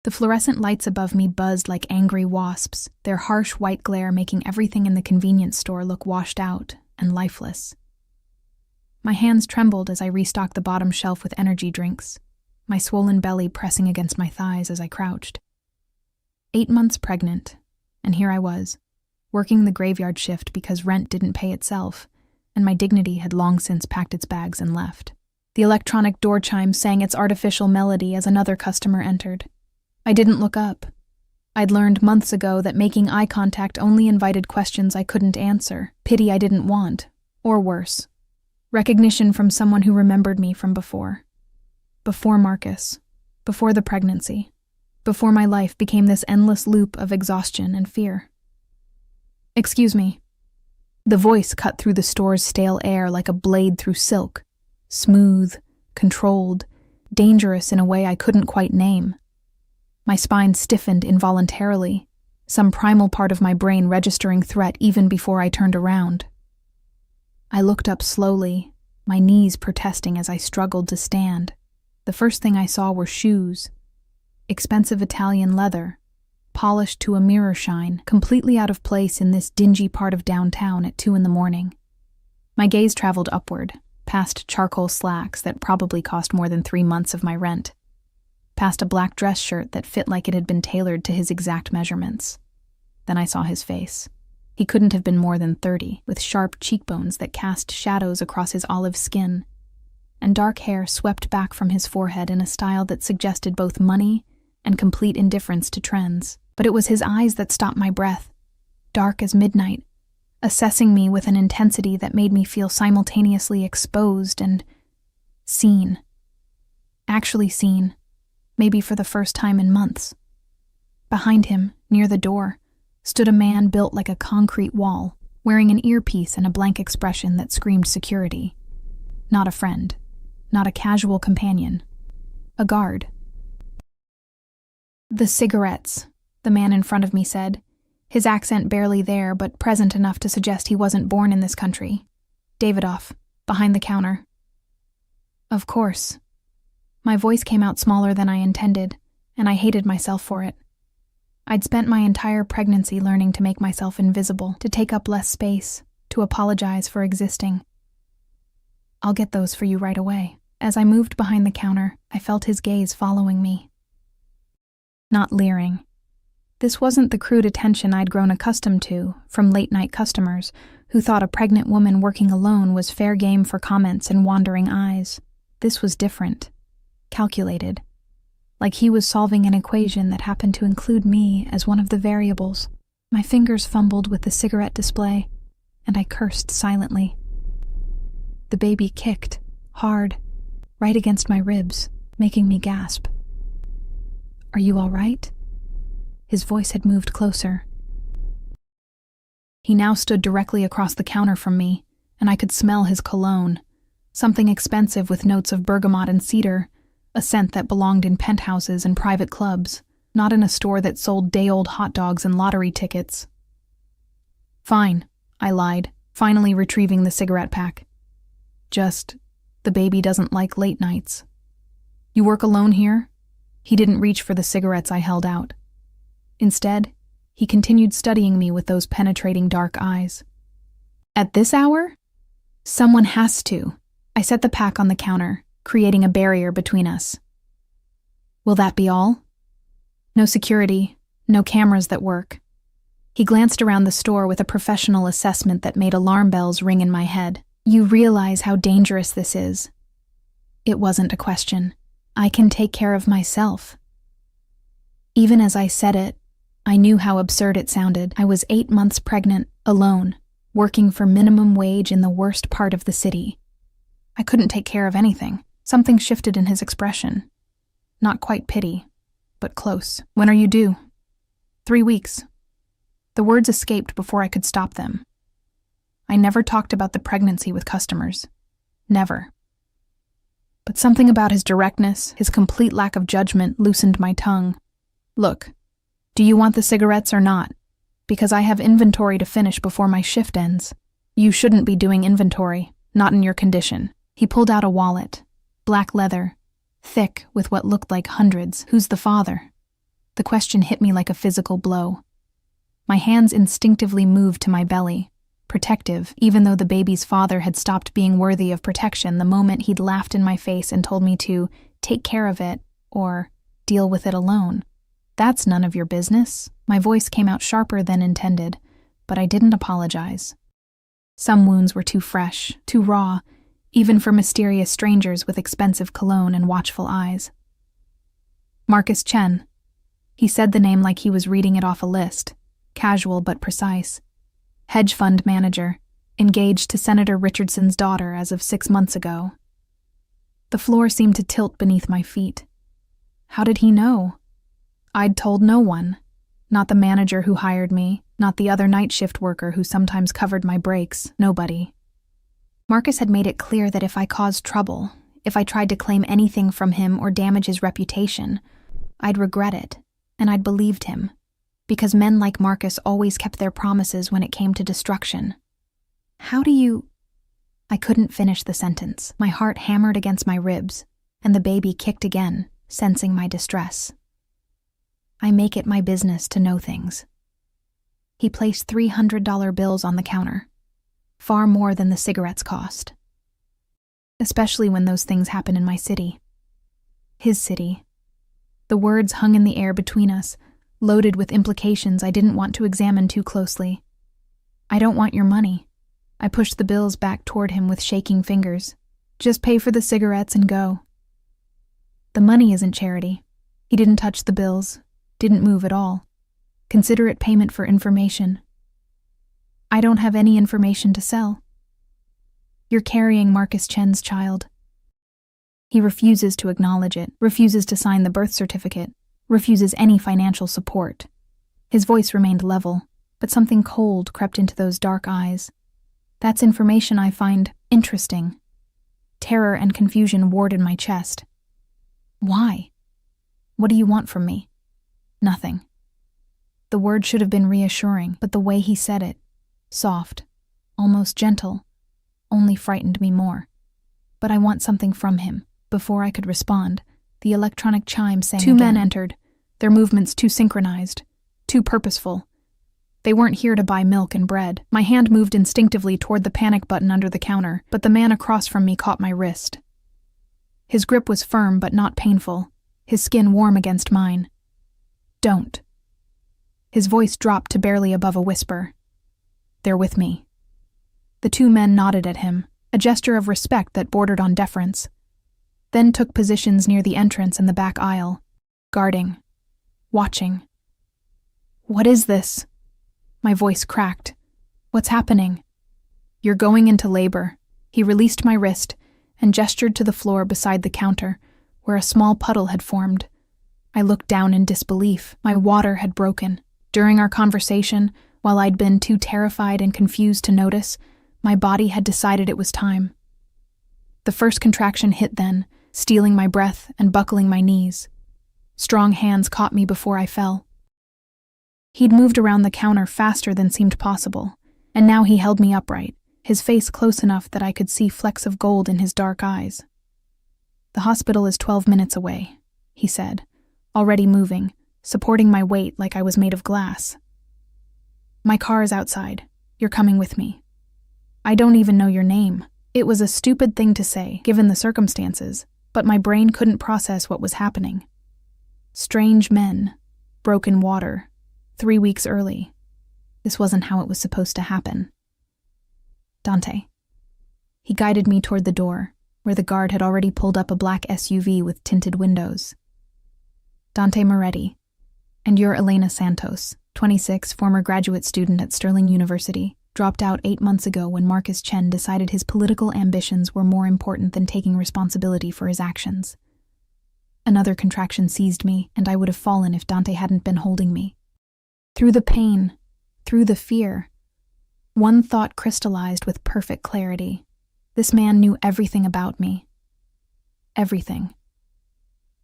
The fluorescent lights above me buzzed like angry wasps, their harsh white glare making everything in the convenience store look washed out and lifeless. My hands trembled as I restocked the bottom shelf with energy drinks, my swollen belly pressing against my thighs as I crouched. 8 months pregnant, and here I was, working the graveyard shift because rent didn't pay itself, and my dignity had long since packed its bags and left. The electronic door chime sang its artificial melody as another customer entered. I didn't look up. I'd learned months ago that making eye contact only invited questions I couldn't answer, pity I didn't want, or worse, recognition from someone who remembered me from before. Before Marcus, before the pregnancy, before my life became this endless loop of exhaustion and fear. "Excuse me." The voice cut through the store's stale air like a blade through silk, smooth, controlled, dangerous in a way I couldn't quite name. My spine stiffened involuntarily, some primal part of my brain registering threat even before I turned around. I looked up slowly, my knees protesting as I struggled to stand. The first thing I saw were shoes. Expensive Italian leather, polished to a mirror shine, completely out of place in this dingy part of downtown at 2 a.m. My gaze traveled upward, past charcoal slacks that probably cost more than 3 months of my rent, past a black dress shirt that fit like it had been tailored to his exact measurements. Then I saw his face. He couldn't have been more than 30, with sharp cheekbones that cast shadows across his olive skin, and dark hair swept back from his forehead in a style that suggested both money and complete indifference to trends. But it was his eyes that stopped my breath, dark as midnight, assessing me with an intensity that made me feel simultaneously exposed and seen. Actually seen, maybe for the first time in months. Behind him, near the door, stood a man built like a concrete wall, wearing an earpiece and a blank expression that screamed security. Not a friend, not a casual companion, a guard. "The cigarettes," the man in front of me said, his accent barely there but present enough to suggest he wasn't born in this country. "Davidoff, behind the counter." Of course. My voice came out smaller than I intended, and I hated myself for it. I'd spent my entire pregnancy learning to make myself invisible, to take up less space, to apologize for existing. "I'll get those for you right away." As I moved behind the counter, I felt his gaze following me. Not leering. This wasn't the crude attention I'd grown accustomed to from late-night customers who thought a pregnant woman working alone was fair game for comments and wandering eyes. This was different. Calculated. Like he was solving an equation that happened to include me as one of the variables. My fingers fumbled with the cigarette display, and I cursed silently. The baby kicked, hard, right against my ribs, making me gasp. "Are you all right?" His voice had moved closer. He now stood directly across the counter from me, and I could smell his cologne, something expensive with notes of bergamot and cedar, a scent that belonged in penthouses and private clubs, not in a store that sold day-old hot dogs and lottery tickets. "Fine," I lied, finally retrieving the cigarette pack. "Just, the baby doesn't like late nights." "You work alone here?" He didn't reach for the cigarettes I held out. Instead, he continued studying me with those penetrating dark eyes. "At this hour?" "Someone has to." I set the pack on the counter, creating a barrier between us. "Will that be all?" "No security, no cameras that work." He glanced around the store with a professional assessment that made alarm bells ring in my head. "You realize how dangerous this is?" It wasn't a question. "I can take care of myself." Even as I said it, I knew how absurd it sounded. I was 8 months pregnant, alone, working for minimum wage in the worst part of the city. I couldn't take care of anything. Something shifted in his expression. Not quite pity, but close. "When are you due?" 3 weeks. The words escaped before I could stop them. I never talked about the pregnancy with customers. Never. But something about his directness, his complete lack of judgment, loosened my tongue. "Look, do you want the cigarettes or not? Because I have inventory to finish before my shift ends." "You shouldn't be doing inventory, not in your condition." He pulled out a wallet, black leather, thick with what looked like hundreds. "Who's the father?" The question hit me like a physical blow. My hands instinctively moved to my belly, protective, even though the baby's father had stopped being worthy of protection the moment he'd laughed in my face and told me to take care of it or deal with it alone. That's none of your business. My voice came out sharper than intended, but I didn't apologize. Some wounds were too fresh, too raw, even for mysterious strangers with expensive cologne and watchful eyes. Marcus Chen. He said the name like he was reading it off a list, casual but precise. Hedge fund manager, engaged to Senator Richardson's daughter as of 6 months ago. The floor seemed to tilt beneath my feet. How did he know? I'd told no one. Not the manager who hired me, not the other night shift worker who sometimes covered my breaks, nobody. Marcus had made it clear that if I caused trouble, if I tried to claim anything from him or damage his reputation, I'd regret it, and I'd believed him, because men like Marcus always kept their promises when it came to destruction. How do you... I couldn't finish the sentence. My heart hammered against my ribs, and the baby kicked again, sensing my distress. I make it my business to know things. He placed $300 bills on the counter, far more than the cigarettes cost. Especially when those things happen in my city. His city. The words hung in the air between us, loaded with implications I didn't want to examine too closely. I don't want your money. I pushed the bills back toward him with shaking fingers. Just pay for the cigarettes and go. The money isn't charity. He didn't touch the bills, didn't move at all. Consider it payment for information. I don't have any information to sell. You're carrying Marcus Chen's child. He refuses to acknowledge it, refuses to sign the birth certificate, refuses any financial support. His voice remained level, but something cold crept into those dark eyes. That's information I find interesting. Terror and confusion warred in my chest. Why? What do you want from me? Nothing. The word should have been reassuring, but the way he said it, soft, almost gentle, only frightened me more. But I want something from him. Before I could respond, the electronic chime sang again. 2 men entered, their movements too synchronized, too purposeful. They weren't here to buy milk and bread. My hand moved instinctively toward the panic button under the counter, but the man across from me caught my wrist. His grip was firm but not painful, his skin warm against mine. Don't. His voice dropped to barely above a whisper. They're with me. The 2 men nodded at him, a gesture of respect that bordered on deference, then took positions near the entrance and the back aisle, guarding, watching. What is this? My voice cracked. What's happening? You're going into labor. He released my wrist and gestured to the floor beside the counter, where a small puddle had formed. I looked down in disbelief. My water had broken. During our conversation, while I'd been too terrified and confused to notice, my body had decided it was time. The first contraction hit then, stealing my breath and buckling my knees. Strong hands caught me before I fell. He'd moved around the counter faster than seemed possible, and now he held me upright, his face close enough that I could see flecks of gold in his dark eyes. The hospital is 12 minutes away, he said, already moving, supporting my weight like I was made of glass. My car is outside. You're coming with me. I don't even know your name. It was a stupid thing to say, given the circumstances, but my brain couldn't process what was happening. Strange men, broken water, 3 weeks early. This wasn't how it was supposed to happen. Dante. He guided me toward the door, where the guard had already pulled up a black SUV with tinted windows. Dante Moretti. And you're Elena Santos, 26, former graduate student at Sterling University, dropped out 8 months ago when Marcus Chen decided his political ambitions were more important than taking responsibility for his actions. Another contraction seized me, and I would have fallen if Dante hadn't been holding me. Through the pain, through the fear, one thought crystallized with perfect clarity. This man knew everything about me. Everything.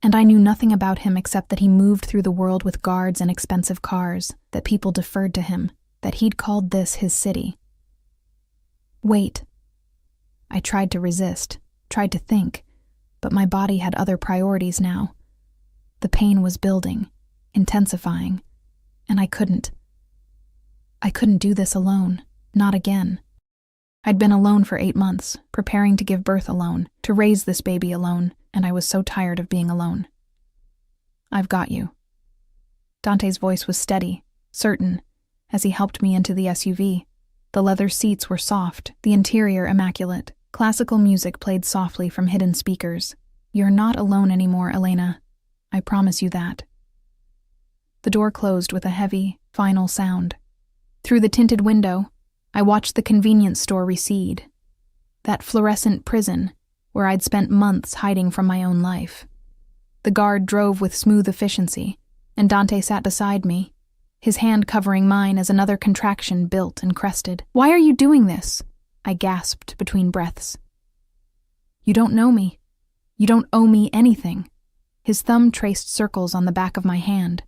And I knew nothing about him except that he moved through the world with guards and expensive cars, that people deferred to him, that he'd called this his city. Wait. I tried to resist, tried to think, but my body had other priorities now. The pain was building, intensifying, and I couldn't. I couldn't do this alone, not again. I'd been alone for 8 months, preparing to give birth alone, to raise this baby alone, and I was so tired of being alone. I've got you. Dante's voice was steady, certain, as he helped me into the SUV. The leather seats were soft, the interior immaculate. Classical music played softly from hidden speakers. You're not alone anymore, Elena. I promise you that. The door closed with a heavy, final sound. Through the tinted window, I watched the convenience store recede. That fluorescent prison where I'd spent months hiding from my own life. The guard drove with smooth efficiency, and Dante sat beside me, his hand covering mine as another contraction built and crested. "Why are you doing this?" I gasped between breaths. "You don't know me. You don't owe me anything." His thumb traced circles on the back of my hand,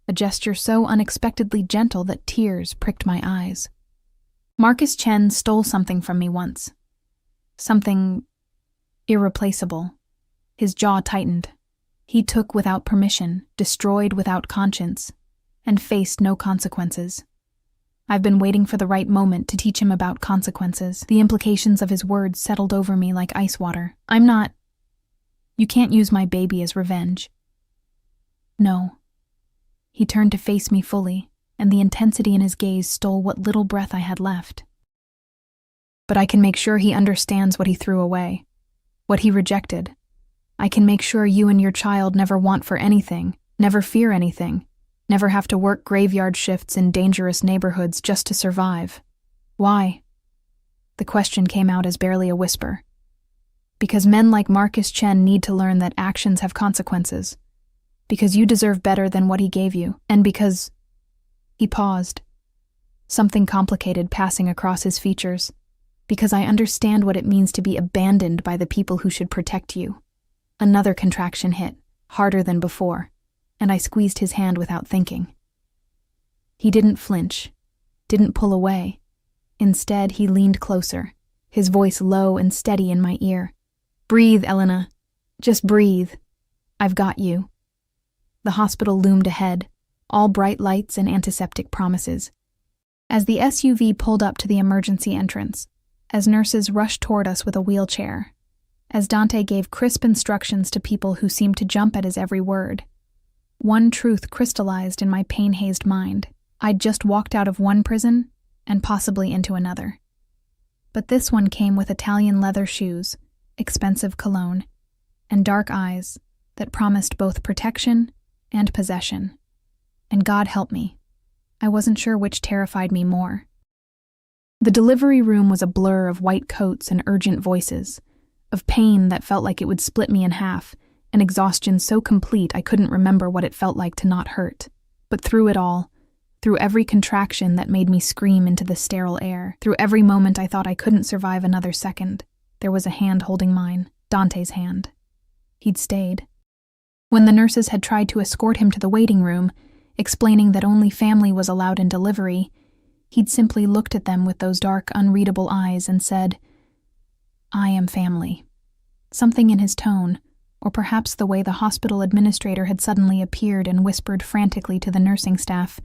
a gesture so unexpectedly gentle that tears pricked my eyes. Marcus Chen stole something from me once. Something irreplaceable. His jaw tightened. He took without permission, destroyed without conscience, and faced no consequences. I've been waiting for the right moment to teach him about consequences. The implications of his words settled over me like ice water. You can't use my baby as revenge. No. He turned to face me fully, and the intensity in his gaze stole what little breath I had left. But I can make sure he understands what he threw away, what he rejected. I can make sure you and your child never want for anything, never fear anything, never have to work graveyard shifts in dangerous neighborhoods just to survive. Why? The question came out as barely a whisper. Because men like Marcus Chen need to learn that actions have consequences. Because you deserve better than what he gave you, and because... He paused, something complicated passing across his features. Because I understand what it means to be abandoned by the people who should protect you. Another contraction hit, harder than before, and I squeezed his hand without thinking. He didn't flinch, didn't pull away. Instead, he leaned closer, his voice low and steady in my ear. "Breathe, Elena. Just breathe. I've got you." The hospital loomed ahead, all bright lights and antiseptic promises. As the SUV pulled up to the emergency entrance, as nurses rushed toward us with a wheelchair, as Dante gave crisp instructions to people who seemed to jump at his every word, one truth crystallized in my pain-hazed mind. I'd just walked out of one prison and possibly into another. But this one came with Italian leather shoes, expensive cologne, and dark eyes that promised both protection and possession. And God help me, I wasn't sure which terrified me more. The delivery room was a blur of white coats and urgent voices, of pain that felt like it would split me in half, and exhaustion so complete I couldn't remember what it felt like to not hurt. But through it all, through every contraction that made me scream into the sterile air, through every moment I thought I couldn't survive another second, there was a hand holding mine, Dante's hand. He'd stayed. When the nurses had tried to escort him to the waiting room, explaining that only family was allowed in delivery, he'd simply looked at them with those dark, unreadable eyes and said, "I am family." Something in his tone, or perhaps the way the hospital administrator had suddenly appeared and whispered frantically to the nursing staff,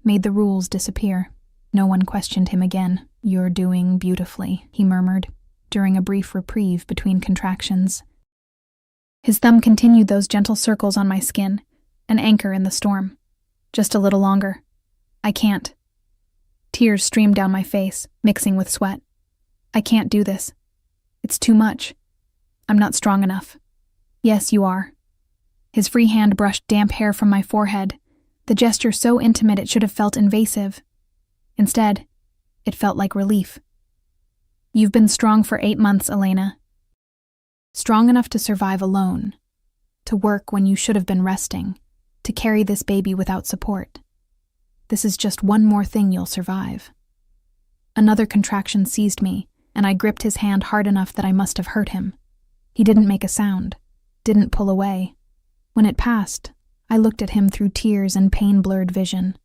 made the rules disappear. No one questioned him again. "You're doing beautifully," he murmured, during a brief reprieve between contractions. His thumb continued those gentle circles on my skin, an anchor in the storm. "Just a little longer. I can't." Tears streamed down my face, mixing with sweat. "I can't do this. It's too much. I'm not strong enough." "Yes, you are." His free hand brushed damp hair from my forehead, the gesture so intimate it should have felt invasive. Instead, it felt like relief. "You've been strong for 8 months, Elena. Strong enough to survive alone, to work when you should have been resting, to carry this baby without support. This is just one more thing you'll survive." Another contraction seized me, and I gripped his hand hard enough that I must have hurt him. He didn't make a sound, didn't pull away. When it passed, I looked at him through tears and pain-blurred vision.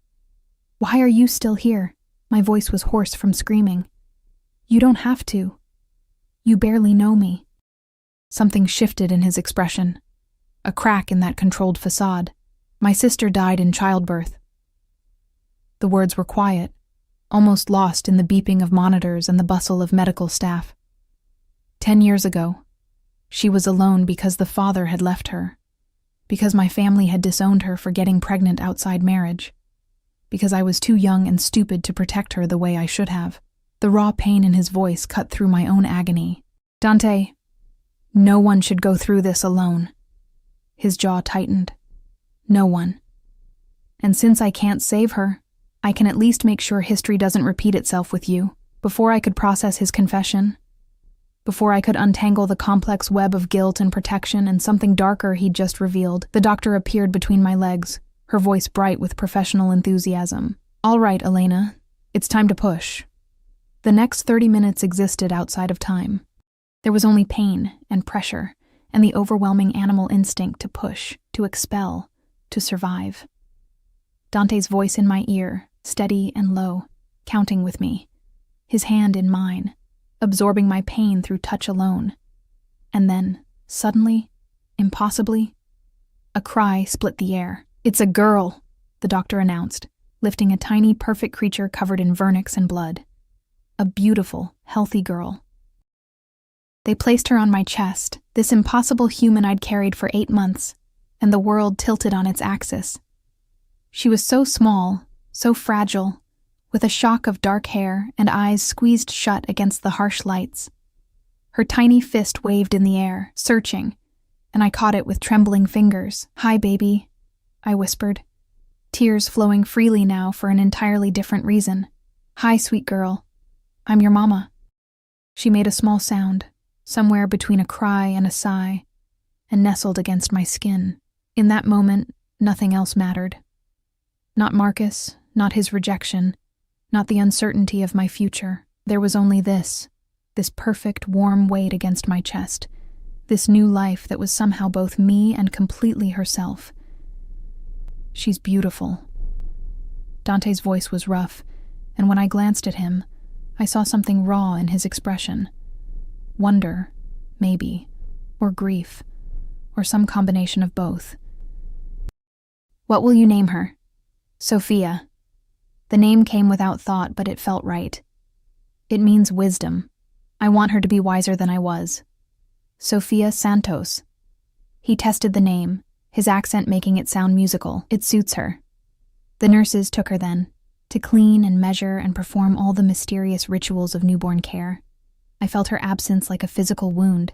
"Why are you still here?" My voice was hoarse from screaming. "You don't have to. You barely know me." Something shifted in his expression. A crack in that controlled facade. My sister died in childbirth. The words were quiet, almost lost in the beeping of monitors and the bustle of medical staff. 10 years ago, she was alone because the father had left her, because my family had disowned her for getting pregnant outside marriage, because I was too young and stupid to protect her the way I should have. The raw pain in his voice cut through my own agony. Dante, no one should go through this alone. His jaw tightened. No one. And since I can't save her, I can at least make sure history doesn't repeat itself with you. Before I could process his confession, before I could untangle the complex web of guilt and protection and something darker he'd just revealed, the doctor appeared between my legs, her voice bright with professional enthusiasm. All right, Elena, it's time to push. The next 30 minutes existed outside of time. There was only pain and pressure and the overwhelming animal instinct to push, to expel, to survive. Dante's voice in my ear, steady and low, counting with me, his hand in mine, absorbing my pain through touch alone. And then, suddenly, impossibly, a cry split the air. "It's a girl," the doctor announced, lifting a tiny, perfect creature covered in vernix and blood. A beautiful, healthy girl. They placed her on my chest, this impossible human I'd carried for 8 months, and the world tilted on its axis. She was so small, so fragile, with a shock of dark hair and eyes squeezed shut against the harsh lights. Her tiny fist waved in the air, searching, and I caught it with trembling fingers. "Hi, baby," I whispered, tears flowing freely now for an entirely different reason. "Hi, sweet girl. I'm your mama." She made a small sound, somewhere between a cry and a sigh, and nestled against my skin. In that moment, nothing else mattered. Not Marcus, not his rejection, not the uncertainty of my future. There was only this perfect, warm weight against my chest, this new life that was somehow both me and completely herself. "She's beautiful." Dante's voice was rough, and when I glanced at him, I saw something raw in his expression. Wonder, maybe, or grief, or some combination of both. "What will you name her?" "Sophia." The name came without thought, but it felt right. "It means wisdom. I want her to be wiser than I was." "Sophia Santos." He tested the name, his accent making it sound musical. "It suits her." The nurses took her then, to clean and measure and perform all the mysterious rituals of newborn care. I felt her absence like a physical wound,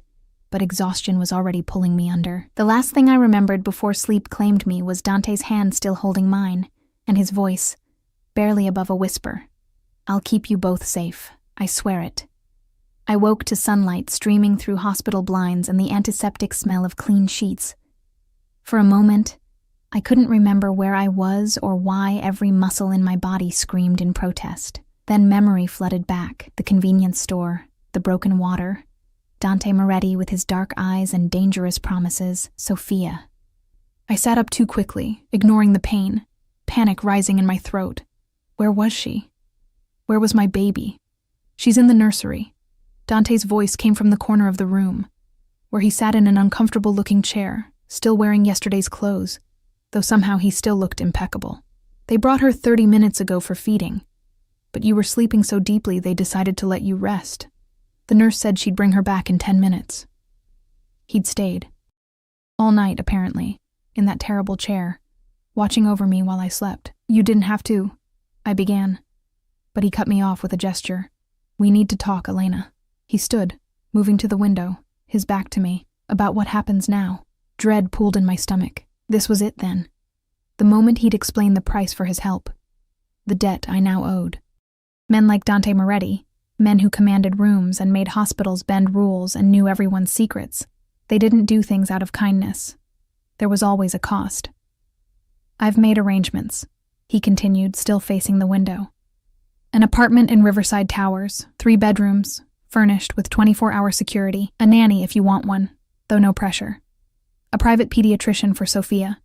but exhaustion was already pulling me under. The last thing I remembered before sleep claimed me was Dante's hand still holding mine, and his voice, barely above a whisper. "I'll keep you both safe. I swear it." I woke to sunlight streaming through hospital blinds and the antiseptic smell of clean sheets. For a moment, I couldn't remember where I was or why every muscle in my body screamed in protest. Then memory flooded back, the convenience store, the broken water, Dante Moretti with his dark eyes and dangerous promises, Sophia. I sat up too quickly, ignoring the pain, panic rising in my throat. Where was she? Where was my baby? "She's in the nursery." Dante's voice came from the corner of the room, where he sat in an uncomfortable-looking chair, still wearing yesterday's clothes, though somehow he still looked impeccable. "They brought her 30 minutes ago for feeding, but you were sleeping so deeply they decided to let you rest. The nurse said she'd bring her back in 10 minutes. He'd stayed. All night, apparently, in that terrible chair, watching over me while I slept. "You didn't have to," I began, but he cut me off with a gesture. "We need to talk, Elena." He stood, moving to the window, his back to me. About what happens now. Dread pooled in my stomach. This was it then. The moment he'd explained the price for his help. The debt I now owed. Men like Dante Moretti, men who commanded rooms and made hospitals bend rules and knew everyone's secrets. They didn't do things out of kindness. There was always a cost. "I've made arrangements," he continued, still facing the window. "An apartment in Riverside Towers, 3 bedrooms, furnished with 24-hour security, a nanny if you want one, though no pressure. A private pediatrician for Sophia.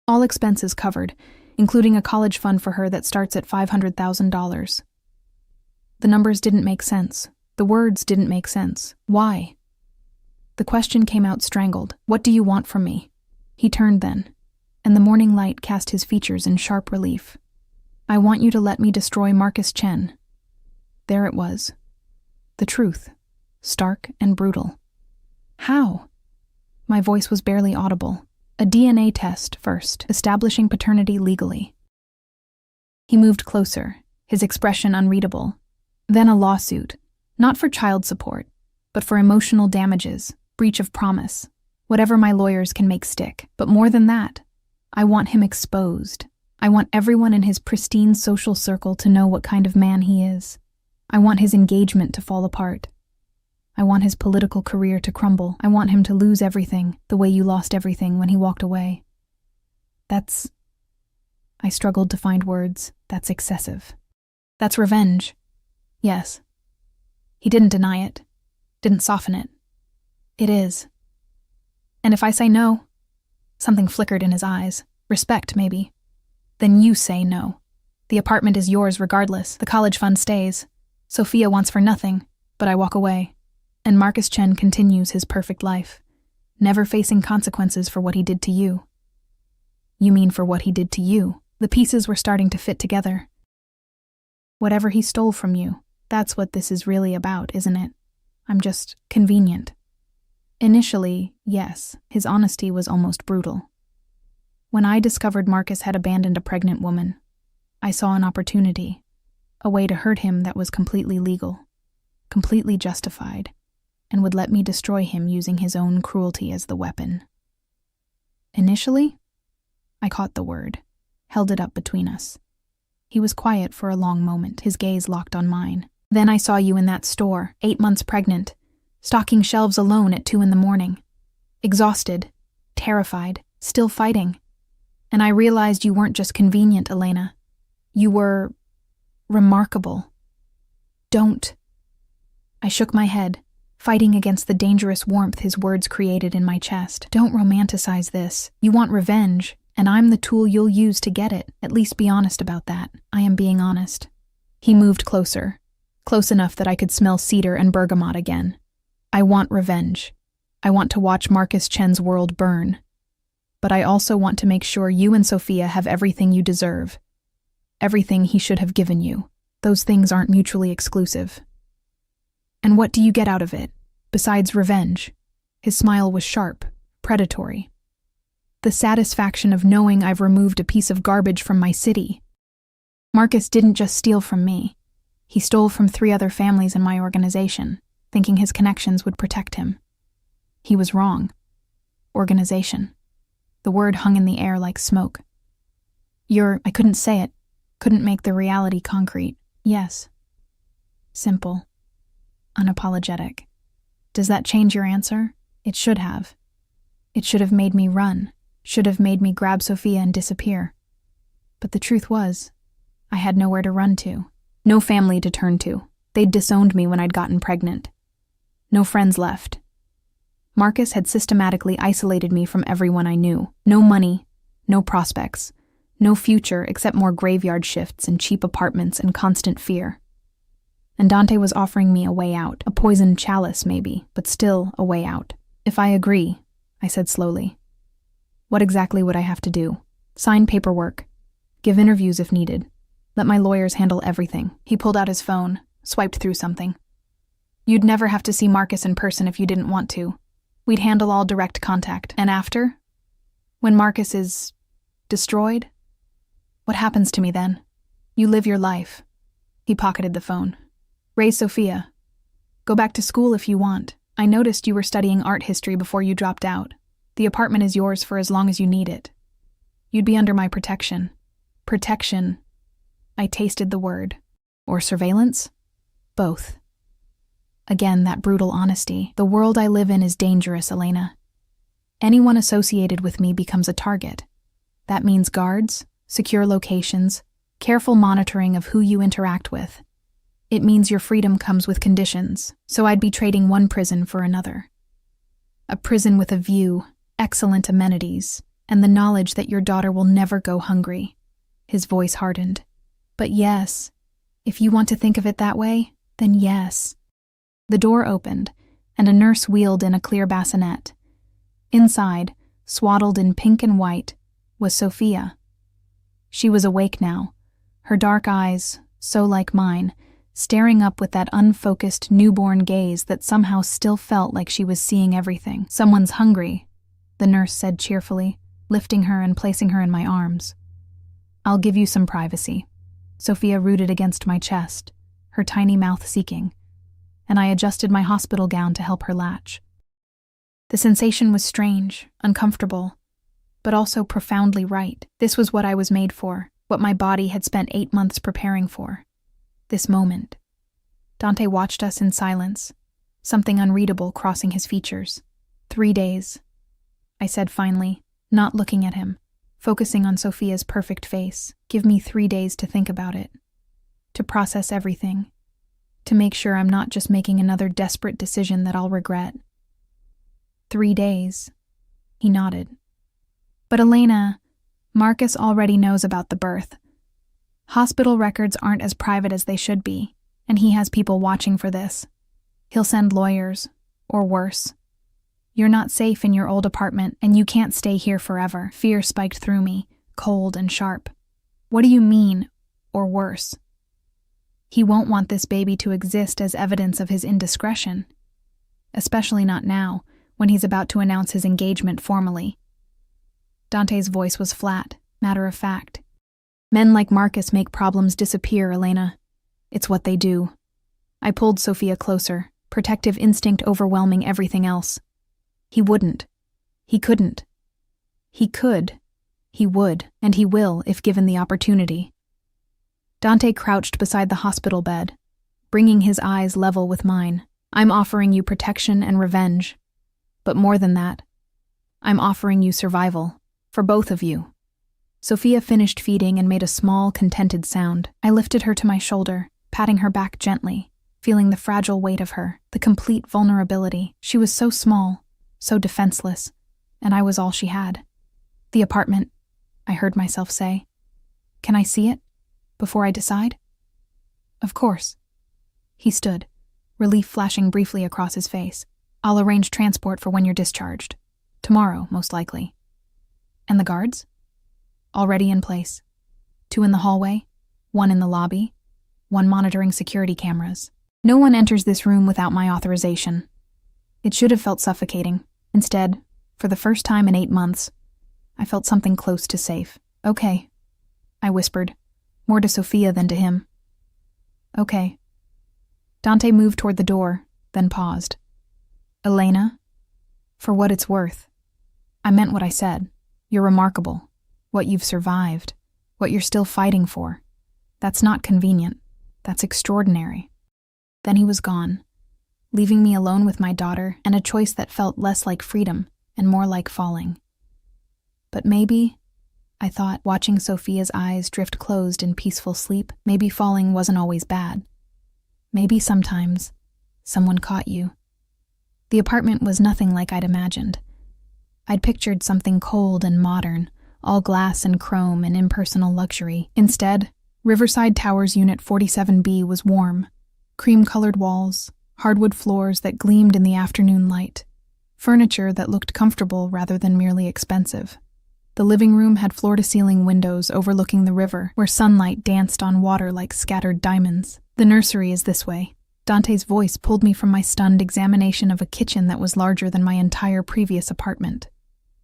All expenses covered, including a college fund for her that starts at $500,000. The numbers didn't make sense. The words didn't make sense. Why? The question came out strangled. "What do you want from me?" He turned then, and the morning light cast his features in sharp relief. "I want you to let me destroy Marcus Chen." There it was. The truth, stark and brutal. "How?" My voice was barely audible. "A DNA test first, establishing paternity legally." He moved closer, his expression unreadable. "Then a lawsuit, not for child support, but for emotional damages, breach of promise, whatever my lawyers can make stick. But more than that, I want him exposed. I want everyone in his pristine social circle to know what kind of man he is. I want his engagement to fall apart. I want his political career to crumble. I want him to lose everything, the way you lost everything when he walked away." I struggled to find words. "That's excessive." "That's revenge." "Yes." He didn't deny it, didn't soften it. "It is." "And if I say no?" Something flickered in his eyes. "Respect, maybe." "Then you say no. The apartment is yours regardless. The college fund stays. Sophia wants for nothing, but I walk away. And Marcus Chen continues his perfect life, never facing consequences for what he did to you." "You mean for what he did to you?" The pieces were starting to fit together. "Whatever he stole from you, that's what this is really about, isn't it? I'm just convenient." Initially, yes, his honesty was almost brutal. "When I discovered Marcus had abandoned a pregnant woman, I saw an opportunity, a way to hurt him that was completely legal, completely justified, and would let me destroy him using his own cruelty as the weapon." "Initially?" I caught the word, held it up between us. He was quiet for a long moment, his gaze locked on mine. "Then I saw you in that store, 8 months pregnant, stocking shelves alone at 2 a.m, exhausted, terrified, still fighting. And I realized you weren't just convenient, Elena. You were remarkable. Don't." I shook my head, fighting against the dangerous warmth his words created in my chest. "Don't romanticize this. You want revenge, and I'm the tool you'll use to get it. At least be honest about that." "I am being honest." He moved closer, close enough that I could smell cedar and bergamot again. "I want revenge. I want to watch Marcus Chen's world burn. But I also want to make sure you and Sophia have everything you deserve. Everything he should have given you. Those things aren't mutually exclusive." "And what do you get out of it, besides revenge?" His smile was sharp, predatory. "The satisfaction of knowing I've removed a piece of garbage from my city. Marcus didn't just steal from me. He stole from 3 other families in my organization, thinking his connections would protect him. He was wrong. Organization." The word hung in the air like smoke. I couldn't say it, couldn't make the reality concrete. "Yes." Simple. Unapologetic. "Does that change your answer?" It should have. It should have made me run, should have made me grab Sophia and disappear. But the truth was, I had nowhere to run to, no family to turn to. They'd disowned me when I'd gotten pregnant. No friends left. Marcus had systematically isolated me from everyone I knew. No money, no prospects, no future except more graveyard shifts and cheap apartments and constant fear. And Dante was offering me a way out, a poisoned chalice maybe, but still a way out. "If I agree," I said slowly. "What exactly would I have to do?" "Sign paperwork. Give interviews if needed. Let my lawyers handle everything." He pulled out his phone, swiped through something. "You'd never have to see Marcus in person if you didn't want to. We'd handle all direct contact. And after? When Marcus is destroyed? What happens to me then? You live your life." He pocketed the phone. "Raise Sophia. Go back to school if you want. I noticed you were studying art history before you dropped out. The apartment is yours for as long as you need it. You'd be under my protection." Protection. I tasted the word. Or surveillance? Both. Again, that brutal honesty. "The world I live in is dangerous, Elena. Anyone associated with me becomes a target. That means guards, secure locations, careful monitoring of who you interact with. It means your freedom comes with conditions, so I'd be trading one prison for another. A prison with a view, excellent amenities, and the knowledge that your daughter will never go hungry." His voice hardened. "But yes, if you want to think of it that way, then yes." The door opened, and a nurse wheeled in a clear bassinet. Inside, swaddled in pink and white, was Sophia. She was awake now, her dark eyes, so like mine, staring up with that unfocused newborn gaze that somehow still felt like she was seeing everything. "Someone's hungry," the nurse said cheerfully, lifting her and placing her in my arms. "I'll give you some privacy." Sophia rooted against my chest, her tiny mouth seeking, and I adjusted my hospital gown to help her latch. The sensation was strange, uncomfortable, but also profoundly right. This was what I was made for, what my body had spent 8 months preparing for. This moment. Dante watched us in silence, something unreadable crossing his features. 3 days, I said finally, not looking at him, focusing on Sophia's perfect face. Give me 3 days to think about it, to process everything, to make sure I'm not just making another desperate decision that I'll regret. 3 days, he nodded. But Elena, Marcus already knows about the birth. Hospital records aren't as private as they should be, and he has people watching for this. He'll send lawyers, or worse. You're not safe in your old apartment, and you can't stay here forever. Fear spiked through me, cold and sharp. What do you mean, or worse? He won't want this baby to exist as evidence of his indiscretion. Especially not now, when he's about to announce his engagement formally. Dante's voice was flat, matter of fact. Men like Marcus make problems disappear, Elena. It's what they do. I pulled Sophia closer, protective instinct overwhelming everything else. He wouldn't. He couldn't. He could. He would, and he will if given the opportunity. Dante crouched beside the hospital bed, bringing his eyes level with mine. I'm offering you protection and revenge. But more than that, I'm offering you survival. For both of you. Sophia finished feeding and made a small, contented sound. I lifted her to my shoulder, patting her back gently, feeling the fragile weight of her, the complete vulnerability. She was so small, so defenseless, and I was all she had. "The apartment," I heard myself say. "Can I see it? Before I decide?" "Of course." He stood, relief flashing briefly across his face. "I'll arrange transport for when you're discharged. Tomorrow, most likely." "And the guards?" "Already in place. 2 in the hallway, 1 in the lobby, 1 monitoring security cameras. No one enters this room without my authorization." It should have felt suffocating. Instead, for the first time in 8 months, I felt something close to safe. "Okay," I whispered, more to Sophia than to him. "Okay." Dante moved toward the door, then paused. "Elena, for what it's worth, I meant what I said. You're remarkable. What you've survived. What you're still fighting for. That's not convenient. That's extraordinary." Then he was gone, leaving me alone with my daughter and a choice that felt less like freedom and more like falling. But maybe, I thought, watching Sophia's eyes drift closed in peaceful sleep, maybe falling wasn't always bad. Maybe sometimes someone caught you. The apartment was nothing like I'd imagined. I'd pictured something cold and modern, all glass and chrome and impersonal luxury. Instead, Riverside Towers Unit 47B was warm. Cream-colored walls, hardwood floors that gleamed in the afternoon light, furniture that looked comfortable rather than merely expensive. The living room had floor-to-ceiling windows overlooking the river, where sunlight danced on water like scattered diamonds. "The nursery is this way." Dante's voice pulled me from my stunned examination of a kitchen that was larger than my entire previous apartment.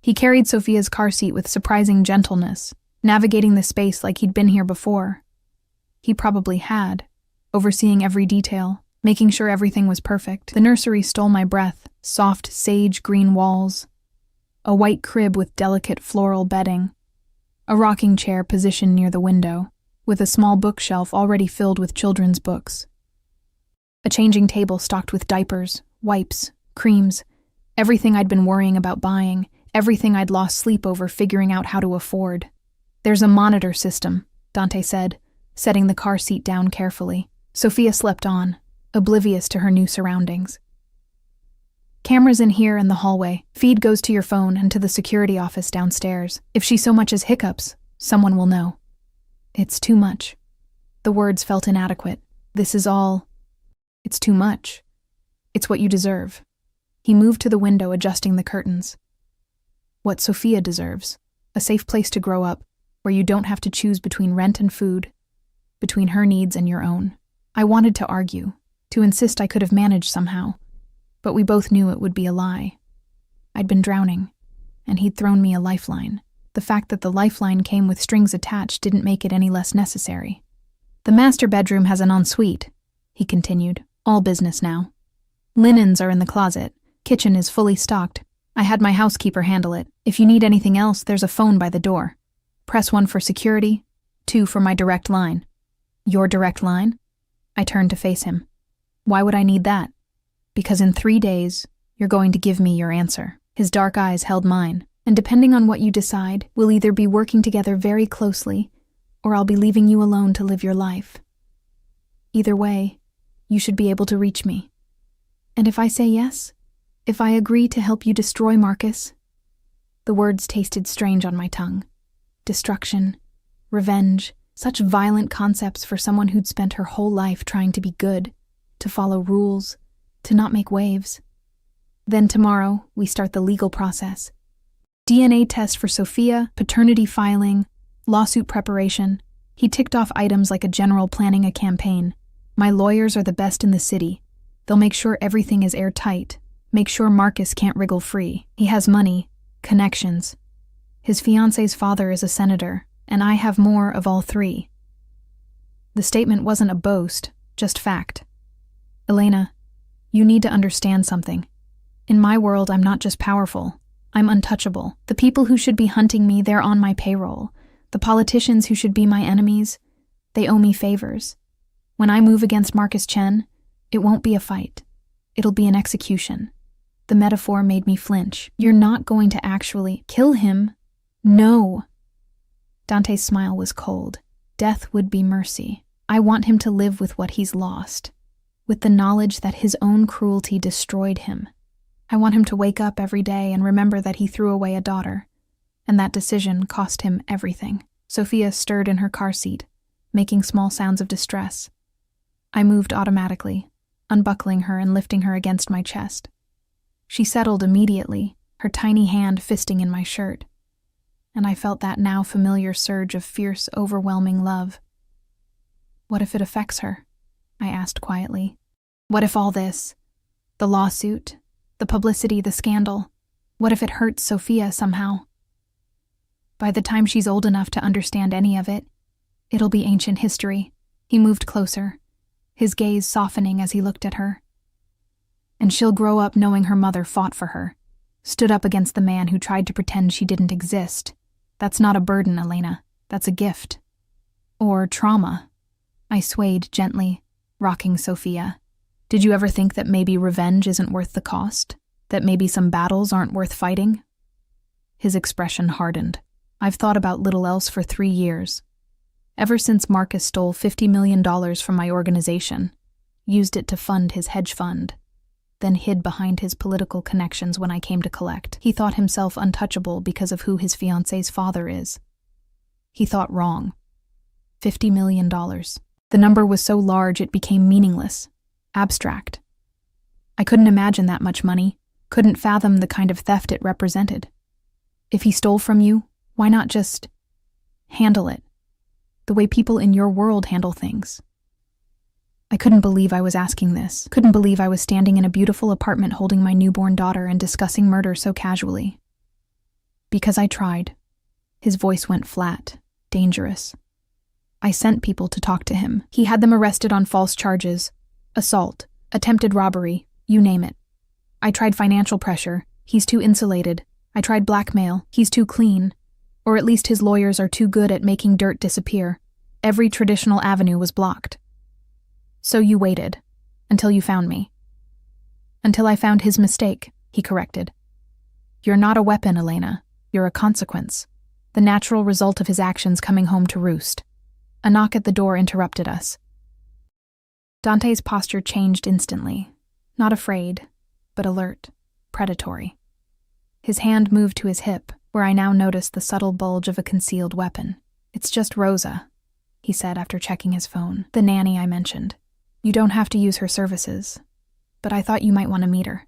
He carried Sophia's car seat with surprising gentleness, navigating the space like he'd been here before. He probably had, overseeing every detail, making sure everything was perfect. The nursery stole my breath, soft sage-green walls, a white crib with delicate floral bedding, a rocking chair positioned near the window, with a small bookshelf already filled with children's books. A changing table stocked with diapers, wipes, creams, everything I'd been worrying about buying, everything I'd lost sleep over figuring out how to afford. "There's a monitor system," Dante said, setting the car seat down carefully. Sophia slept on, oblivious to her new surroundings. "Cameras in here and the hallway. Feed goes to your phone and to the security office downstairs. If she so much as hiccups, someone will know." "It's too much." The words felt inadequate. "This is all..." "It's too much. It's what you deserve." He moved to the window, adjusting the curtains. "What Sophia deserves," A safe place to grow up, where you don't have to choose between rent and food, between her needs and your own. I wanted to argue, to insist I could have managed somehow, but we both knew it would be a lie. I'd been drowning, and he'd thrown me a lifeline. The fact that the lifeline came with strings attached didn't make it any less necessary. The master bedroom has an ensuite, he continued. All business now. Linens are in the closet. Kitchen is fully stocked. I had my housekeeper handle it. If you need anything else, there's a phone by the door. Press 1 for security, 2 for my direct line. Your direct line? I turned to face him. Why would I need that? Because in 3 days, you're going to give me your answer. His dark eyes held mine, and depending on what you decide, we'll either be working together very closely, or I'll be leaving you alone to live your life. Either way, you should be able to reach me. And if I say yes, if I agree to help you destroy Marcus, the words tasted strange on my tongue. Destruction, revenge, such violent concepts for someone who'd spent her whole life trying to be good, to follow rules, to not make waves. Then tomorrow, we start the legal process. DNA test for Sophia, paternity filing, lawsuit preparation. He ticked off items like a general planning a campaign. My lawyers are the best in the city. They'll make sure everything is airtight, make sure Marcus can't wriggle free. He has money, connections. His fiancé's father is a senator, and I have more of all three. The statement wasn't a boast, just fact. Elena, you need to understand something. In my world, I'm not just powerful. I'm untouchable. The people who should be hunting me, they're on my payroll. The politicians who should be my enemies, they owe me favors. When I move against Marcus Chen, it won't be a fight. It'll be an execution. The metaphor made me flinch. You're not going to actually kill him. No. Dante's smile was cold. Death would be mercy. I want him to live with what he's lost, with the knowledge that his own cruelty destroyed him. I want him to wake up every day and remember that he threw away a daughter, and that decision cost him everything. Sophia stirred in her car seat, making small sounds of distress. I moved automatically, unbuckling her and lifting her against my chest. She settled immediately, her tiny hand fisting in my shirt, and I felt that now familiar surge of fierce, overwhelming love. What if it affects her? I asked quietly. What if all this, the lawsuit, the publicity, the scandal, what if it hurts Sophia somehow? By the time she's old enough to understand any of it, it'll be ancient history. He moved closer, his gaze softening as he looked at her. And she'll grow up knowing her mother fought for her, stood up against the man who tried to pretend she didn't exist. That's not a burden, Elena. That's a gift. Or trauma. I swayed gently, rocking Sophia. Did you ever think that maybe revenge isn't worth the cost? That maybe some battles aren't worth fighting? His expression hardened. I've thought about little else for 3 years. Ever since Marcus stole $50 million from my organization, used it to fund his hedge fund, then hid behind his political connections when I came to collect. He thought himself untouchable because of who his fiancé's father is. He thought wrong. $50 million. The number was so large it became meaningless, abstract. I couldn't imagine that much money, couldn't fathom the kind of theft it represented. If he stole from you, why not just handle it, the way people in your world handle things? I couldn't believe I was asking this, couldn't believe I was standing in a beautiful apartment holding my newborn daughter and discussing murder so casually. Because I tried. His voice went flat, dangerous. I sent people to talk to him. He had them arrested on false charges, assault, attempted robbery, you name it. I tried financial pressure. He's too insulated. I tried blackmail. He's too clean. Or at least his lawyers are too good at making dirt disappear. Every traditional avenue was blocked. So you waited, until you found me. Until I found his mistake, he corrected. You're not a weapon, Elena. You're a consequence. The natural result of his actions coming home to roost. A knock at the door interrupted us. Dante's posture changed instantly. Not afraid, but alert, predatory. His hand moved to his hip, where I now noticed the subtle bulge of a concealed weapon. It's just Rosa, he said after checking his phone. The nanny I mentioned. You don't have to use her services, but I thought you might want to meet her.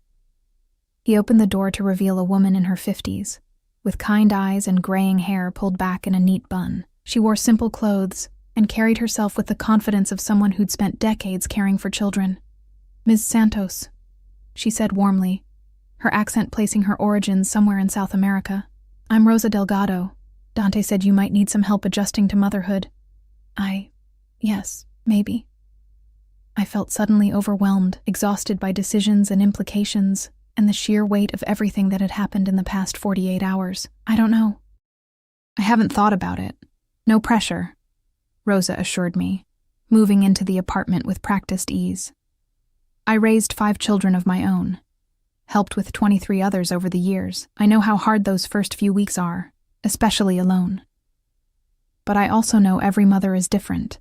He opened the door to reveal a woman in her 50s, with kind eyes and graying hair pulled back in a neat bun. She wore simple clothes and carried herself with the confidence of someone who'd spent decades caring for children. "Ms. Santos," she said warmly, her accent placing her origins somewhere in South America. "I'm Rosa Delgado. Dante said you might need some help adjusting to motherhood." Yes, maybe. I felt suddenly overwhelmed, exhausted by decisions and implications, and the sheer weight of everything that had happened in the past 48 hours. "I don't know. I haven't thought about it. No pressure," Rosa assured me, moving into the apartment with practiced ease. "I raised 5 children of my own, helped with 23 others over the years. I know how hard those first few weeks are, especially alone. But I also know every mother is different.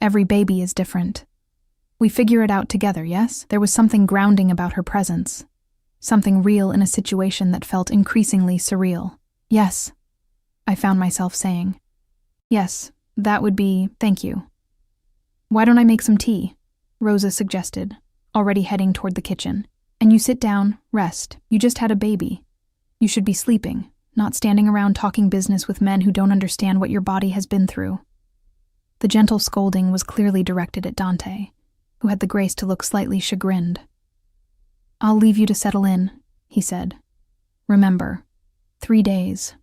Every baby is different. We figure it out together, yes?" There was something grounding about her presence, something real in a situation that felt increasingly surreal. "Yes," I found myself saying. "Yes, that would be, thank you." "Why don't I make some tea?" Rosa suggested, already heading toward the kitchen. "And you sit down, rest. You just had a baby. You should be sleeping, not standing around talking business with men who don't understand what your body has been through." The gentle scolding was clearly directed at Dante, who had the grace to look slightly chagrined. "I'll leave you to settle in," he said. "Remember, 3 days.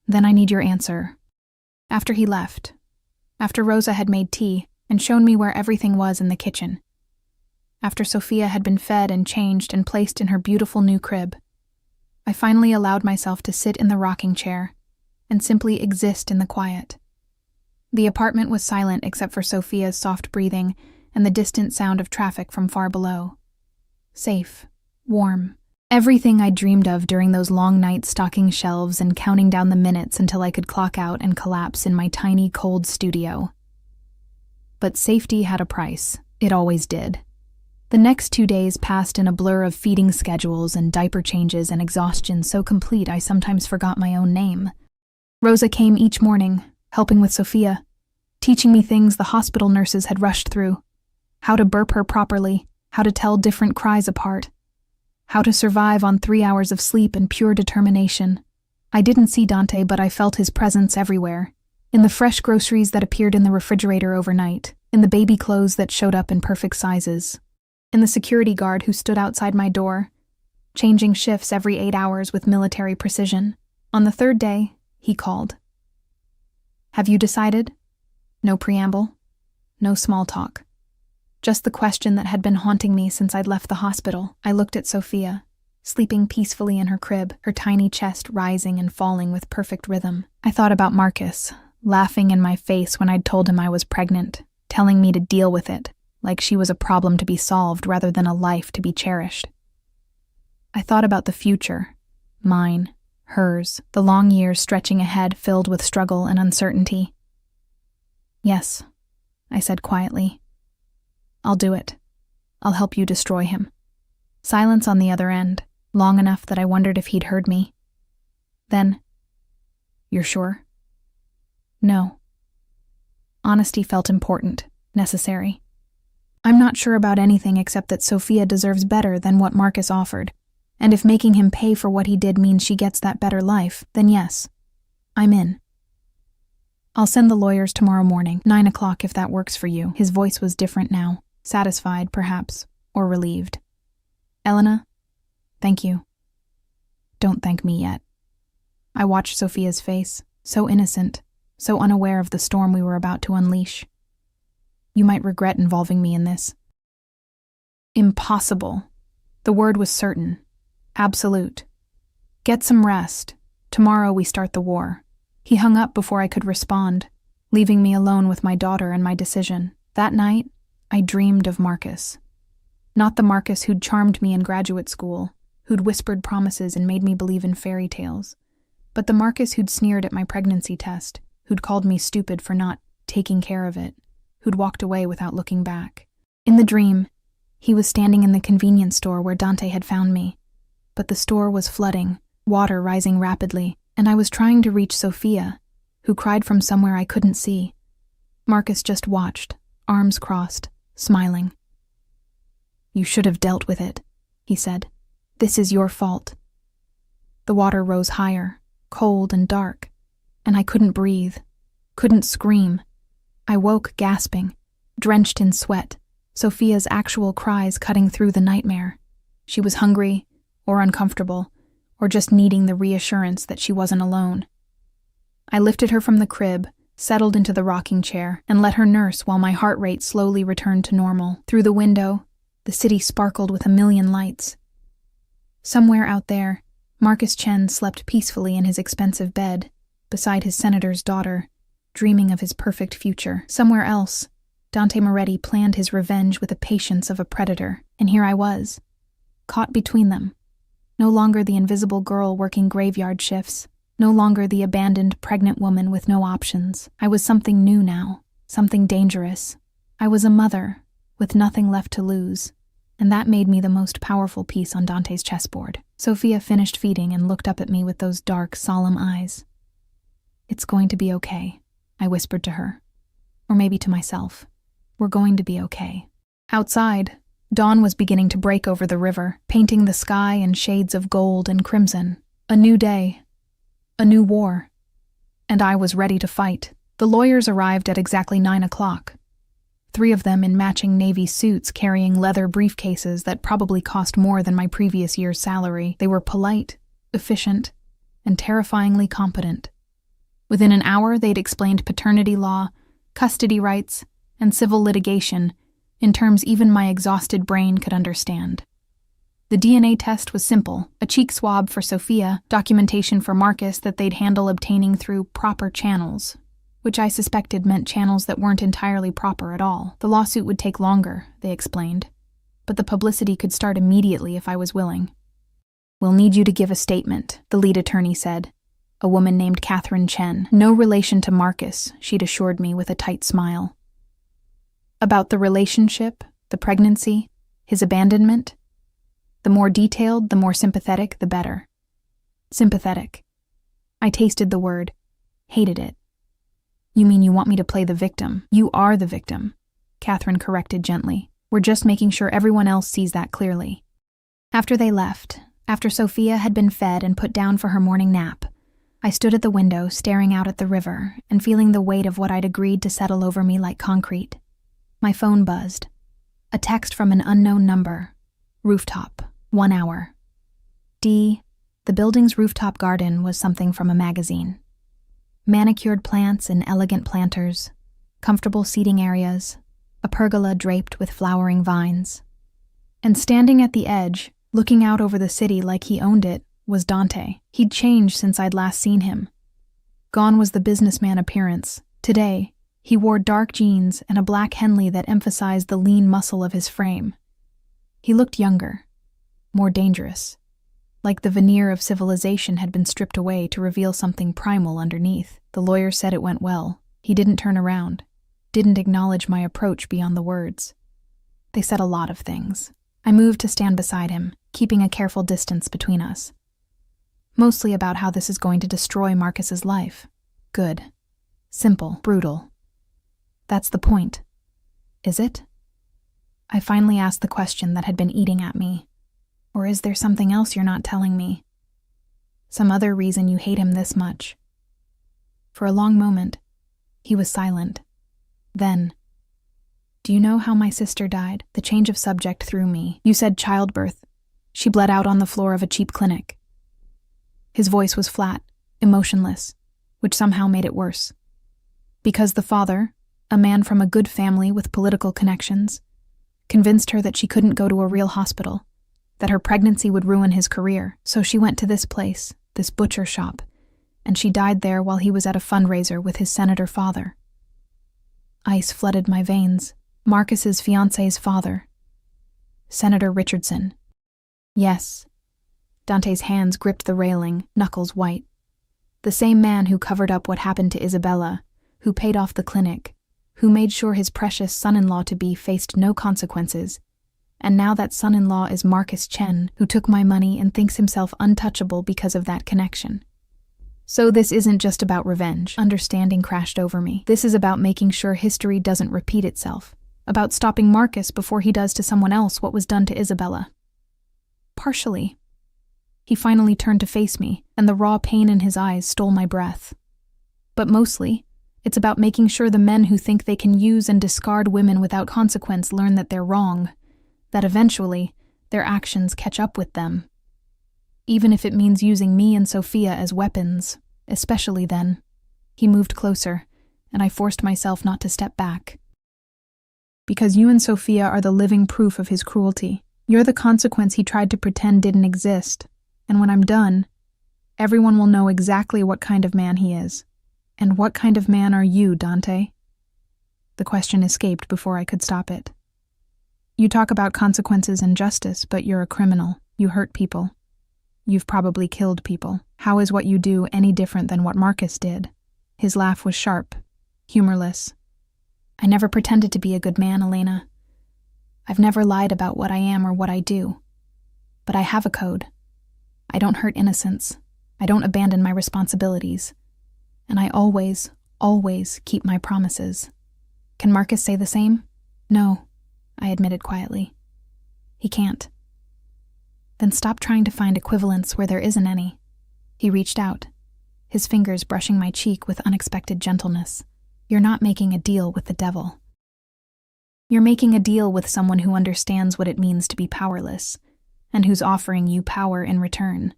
Then I need your answer." After he left, after Rosa had made tea and shown me where everything was in the kitchen, after Sophia had been fed and changed and placed in her beautiful new crib, I finally allowed myself to sit in the rocking chair and simply exist in the quiet. The apartment was silent except for Sophia's soft breathing and the distant sound of traffic from far below. Safe, warm, everything I dreamed of during those long nights stocking shelves and counting down the minutes until I could clock out and collapse in my tiny, cold studio. But safety had a price. It always did. The next 2 days passed in a blur of feeding schedules and diaper changes and exhaustion so complete I sometimes forgot my own name. Rosa came each morning, helping with Sophia, teaching me things the hospital nurses had rushed through: how to burp her properly, how to tell different cries apart, how to survive on 3 hours of sleep and pure determination. I didn't see Dante, but I felt his presence everywhere, in the fresh groceries that appeared in the refrigerator overnight, in the baby clothes that showed up in perfect sizes, in the security guard who stood outside my door, changing shifts every 8 hours with military precision. On the 3rd day, he called. "Have you decided?" No preamble, no small talk. Just the question that had been haunting me since I'd left the hospital. I looked at Sophia, sleeping peacefully in her crib, her tiny chest rising and falling with perfect rhythm. I thought about Marcus, laughing in my face when I'd told him I was pregnant, telling me to deal with it, like she was a problem to be solved rather than a life to be cherished. I thought about the future, mine, hers, the long years stretching ahead filled with struggle and uncertainty. "Yes," I said quietly. "I'll do it. I'll help you destroy him." Silence on the other end, long enough that I wondered if he'd heard me. Then, "You're sure?" "No." Honesty felt important, necessary. "I'm not sure about anything except that Sophia deserves better than what Marcus offered, and if making him pay for what he did means she gets that better life, then yes, I'm in. I'll send the lawyers tomorrow morning, 9 o'clock if that works for you." His voice was different now, satisfied, perhaps, or relieved. "Elena, thank you." "Don't thank me yet." I watched Sophia's face, so innocent, so unaware of the storm we were about to unleash. "You might regret involving me in this." Impossible. The word was certain. Absolute. "Get some rest. Tomorrow we start the war." He hung up before I could respond, leaving me alone with my daughter and my decision. That night, I dreamed of Marcus. Not the Marcus who'd charmed me in graduate school, who'd whispered promises and made me believe in fairy tales, but the Marcus who'd sneered at my pregnancy test, who'd called me stupid for not taking care of it, who'd walked away without looking back. In the dream, he was standing in the convenience store where Dante had found me, but the store was flooding, water rising rapidly, and I was trying to reach Sophia, who cried from somewhere I couldn't see. Marcus just watched, arms crossed, smiling. "You should have dealt with it," he said. "This is your fault." The water rose higher, cold and dark, and I couldn't breathe, couldn't scream. I woke gasping, drenched in sweat, Sophia's actual cries cutting through the nightmare. She was hungry, or uncomfortable, or just needing the reassurance that she wasn't alone. I lifted her from the crib, settled into the rocking chair, and let her nurse while my heart rate slowly returned to normal. Through the window, the city sparkled with a million lights. Somewhere out there, Marcus Chen slept peacefully in his expensive bed, beside his senator's daughter, dreaming of his perfect future. Somewhere else, Dante Moretti planned his revenge with the patience of a predator, and here I was, caught between them. No longer the invisible girl working graveyard shifts, no longer the abandoned pregnant woman with no options. I was something new now, something dangerous. I was a mother, with nothing left to lose, and that made me the most powerful piece on Dante's chessboard. Sophia finished feeding and looked up at me with those dark, solemn eyes. "It's going to be okay," I whispered to her. Or maybe to myself. "We're going to be okay." Outside, dawn was beginning to break over the river, painting the sky in shades of gold and crimson. A new day. A new war. And I was ready to fight. The lawyers arrived at exactly 9 o'clock. 3 of them in matching navy suits carrying leather briefcases that probably cost more than my previous year's salary. They were polite, efficient, and terrifyingly competent. Within an hour, they'd explained paternity law, custody rights, and civil litigation in terms even my exhausted brain could understand. The DNA test was simple: a cheek swab for Sophia, documentation for Marcus that they'd handle obtaining through proper channels, which I suspected meant channels that weren't entirely proper at all. The lawsuit would take longer, they explained, but the publicity could start immediately if I was willing. "We'll need you to give a statement," the lead attorney said, a woman named Catherine Chen. No relation to Marcus, she'd assured me with a tight smile. About the relationship, the pregnancy, his abandonment. The more detailed, the more sympathetic, the better. Sympathetic. I tasted the word, hated it. "You mean you want me to play the victim?" "You are the victim," Catherine corrected gently. "We're just making sure everyone else sees that clearly." After they left, after Sophia had been fed and put down for her morning nap, I stood at the window staring out at the river and feeling the weight of what I'd agreed to settle over me like concrete. My phone buzzed. A text from an unknown number. Rooftop. 1 hour. D. The building's rooftop garden was something from a magazine. Manicured plants in elegant planters, comfortable seating areas, a pergola draped with flowering vines. And standing at the edge, looking out over the city like he owned it, was Dante. He'd changed since I'd last seen him. Gone was the businessman appearance. Today, he wore dark jeans and a black Henley that emphasized the lean muscle of his frame. He looked younger, more dangerous, like the veneer of civilization had been stripped away to reveal something primal underneath. The lawyer said it went well. He didn't turn around, didn't acknowledge my approach beyond the words. They said a lot of things. I moved to stand beside him, keeping a careful distance between us. Mostly about how this is going to destroy Marcus's life. Good. Simple. Brutal. That's the point. Is it? I finally asked the question that had been eating at me. Or is there something else you're not telling me? Some other reason you hate him this much? For a long moment, he was silent. Then, "Do you know how my sister died?" The change of subject threw me. "You said childbirth. She bled out on the floor of a cheap clinic." His voice was flat, emotionless, which somehow made it worse. Because the father, a man from a good family with political connections, convinced her that she couldn't go to a real hospital, that her pregnancy would ruin his career, so she went to this place, this butcher shop, and she died there while he was at a fundraiser with his senator father. Ice flooded my veins. Marcus's fiancé's father. Senator Richardson. Yes. Dante's hands gripped the railing, knuckles white. The same man who covered up what happened to Isabella, who paid off the clinic, who made sure his precious son-in-law-to-be faced no consequences. And now that son-in-law is Marcus Chen, who took my money and thinks himself untouchable because of that connection. So this isn't just about revenge. Understanding crashed over me. This is about making sure history doesn't repeat itself. About stopping Marcus before he does to someone else what was done to Isabella. Partially. He finally turned to face me, and the raw pain in his eyes stole my breath. But mostly, it's about making sure the men who think they can use and discard women without consequence learn that they're wrong, that eventually, their actions catch up with them. Even if it means using me and Sophia as weapons, especially then. He moved closer, and I forced myself not to step back. Because you and Sophia are the living proof of his cruelty. You're the consequence he tried to pretend didn't exist, and when I'm done, everyone will know exactly what kind of man he is. And what kind of man are you, Dante? The question escaped before I could stop it. You talk about consequences and justice, but you're a criminal. You hurt people. You've probably killed people. How is what you do any different than what Marcus did? His laugh was sharp, humorless. I never pretended to be a good man, Elena. I've never lied about what I am or what I do. But I have a code. I don't hurt innocents. I don't abandon my responsibilities. And I always, always keep my promises. Can Marcus say the same? No, I admitted quietly. He can't. Then stop trying to find equivalence where there isn't any. He reached out, his fingers brushing my cheek with unexpected gentleness. You're not making a deal with the devil. You're making a deal with someone who understands what it means to be powerless, and who's offering you power in return.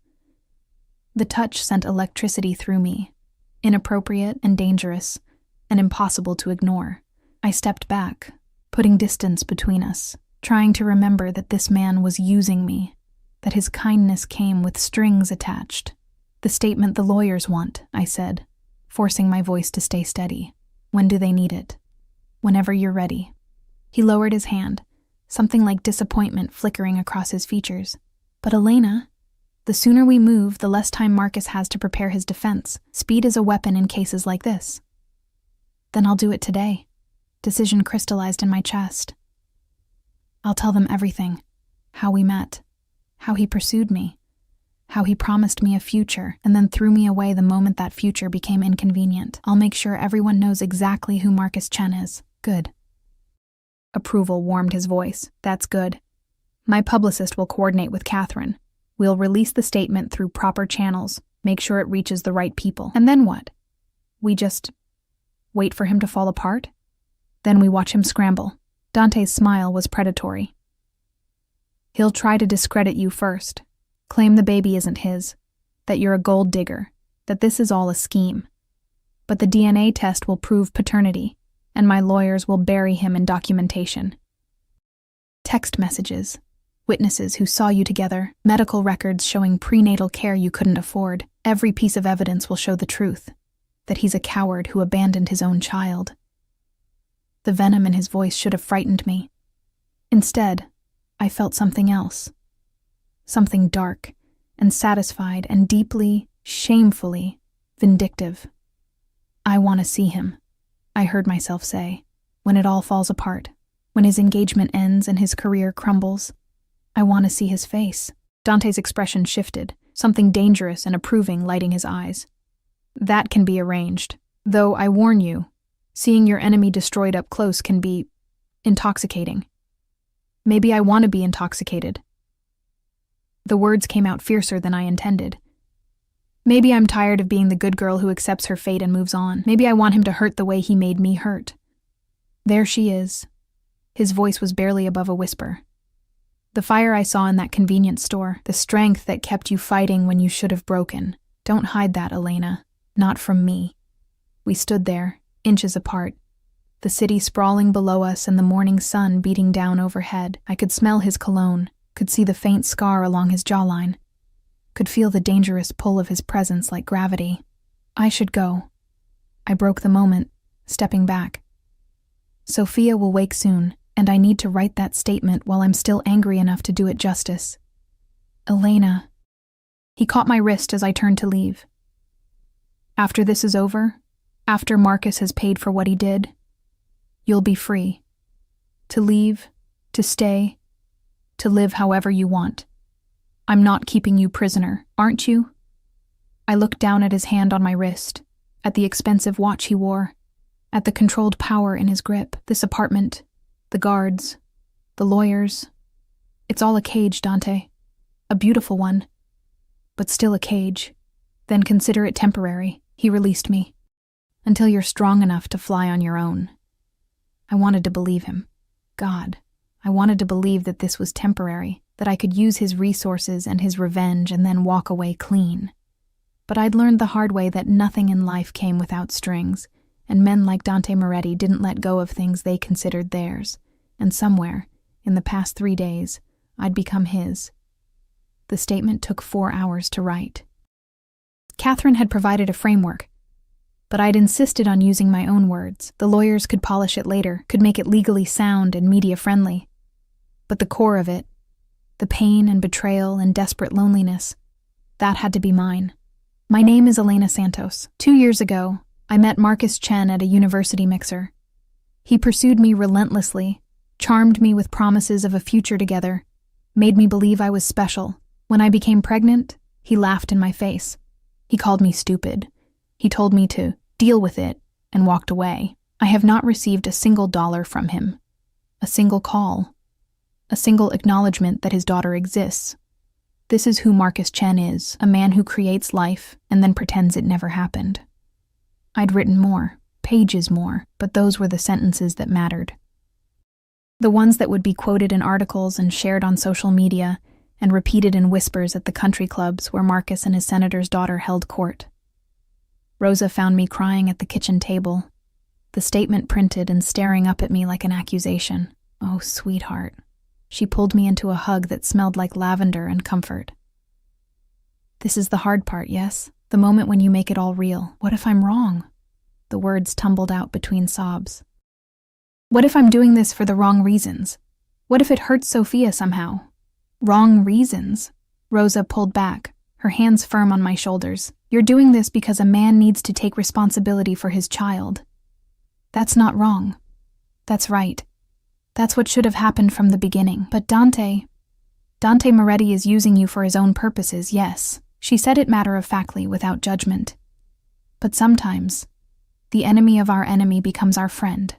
The touch sent electricity through me, inappropriate and dangerous, and impossible to ignore. I stepped back, putting distance between us, trying to remember that this man was using me, that his kindness came with strings attached. The statement the lawyers want, I said, forcing my voice to stay steady. When do they need it? Whenever you're ready. He lowered his hand, something like disappointment flickering across his features. But Elena, the sooner we move, the less time Marcus has to prepare his defense. Speed is a weapon in cases like this. Then I'll do it today. Decision crystallized in my chest. I'll tell them everything. How we met. How he pursued me. How he promised me a future and then threw me away the moment that future became inconvenient. I'll make sure everyone knows exactly who Marcus Chen is. Good. Approval warmed his voice. That's good. My publicist will coordinate with Catherine. We'll release the statement through proper channels, make sure it reaches the right people. And then what? We just wait for him to fall apart? Then we watch him scramble. Dante's smile was predatory. He'll try to discredit you first. Claim the baby isn't his, that you're a gold digger, that this is all a scheme. But the DNA test will prove paternity, and my lawyers will bury him in documentation. Text messages, witnesses who saw you together, medical records showing prenatal care you couldn't afford. Every piece of evidence will show the truth, that he's a coward who abandoned his own child. The venom in his voice should have frightened me. Instead, I felt something else. Something dark and satisfied and deeply, shamefully vindictive. I want to see him, I heard myself say, when it all falls apart, when his engagement ends and his career crumbles. I want to see his face. Dante's expression shifted, something dangerous and approving lighting his eyes. That can be arranged, though I warn you, seeing your enemy destroyed up close can be intoxicating. Maybe I want to be intoxicated. The words came out fiercer than I intended. Maybe I'm tired of being the good girl who accepts her fate and moves on. Maybe I want him to hurt the way he made me hurt. There she is. His voice was barely above a whisper. The fire I saw in that convenience store, the strength that kept you fighting when you should have broken. Don't hide that, Elena. Not from me. We stood there, inches apart. The city sprawling below us and the morning sun beating down overhead. I could smell his cologne. Could see the faint scar along his jawline, could feel the dangerous pull of his presence like gravity. I should go. I broke the moment, stepping back. Sophia will wake soon, and I need to write that statement while I'm still angry enough to do it justice. Elena. He caught my wrist as I turned to leave. After this is over, after Marcus has paid for what he did, you'll be free. To leave, to stay, to live however you want. I'm not keeping you prisoner, aren't you? I looked down at his hand on my wrist, at the expensive watch he wore, at the controlled power in his grip, this apartment, the guards, the lawyers. It's all a cage, Dante. A beautiful one. but still a cage. Then consider it temporary, he released me. Until you're strong enough to fly on your own. I wanted to believe him. God, I wanted to believe that this was temporary, that I could use his resources and his revenge and then walk away clean. But I'd learned the hard way that nothing in life came without strings, and men like Dante Moretti didn't let go of things they considered theirs, and somewhere, in the past 3 days, I'd become his. The statement took 4 hours to write. Catherine had provided a framework, but I'd insisted on using my own words. The lawyers could polish it later, could make it legally sound and media-friendly. But the core of it, the pain and betrayal and desperate loneliness, that had to be mine. My name is Elena Santos. 2 years ago, I met Marcus Chen at a university mixer. He pursued me relentlessly, charmed me with promises of a future together, made me believe I was special. When I became pregnant, he laughed in my face. He called me stupid. He told me to deal with it and walked away. I have not received a single dollar from him, a single call, a single acknowledgement that his daughter exists. This is who Marcus Chen is, a man who creates life and then pretends it never happened. I'd written more, pages more, but those were the sentences that mattered. The ones that would be quoted in articles and shared on social media and repeated in whispers at the country clubs where Marcus and his senator's daughter held court. Rosa found me crying at the kitchen table, the statement printed and staring up at me like an accusation. Oh, sweetheart. She pulled me into a hug that smelled like lavender and comfort. This is the hard part, yes? The moment when you make it all real. What if I'm wrong? The words tumbled out between sobs. What if I'm doing this for the wrong reasons? What if it hurts Sophia somehow? Wrong reasons? Rosa pulled back, her hands firm on my shoulders. You're doing this because a man needs to take responsibility for his child. That's not wrong. That's right. That's what should have happened from the beginning. But Dante Moretti is using you for his own purposes, yes. She said it matter-of-factly, without judgment. But sometimes, the enemy of our enemy becomes our friend.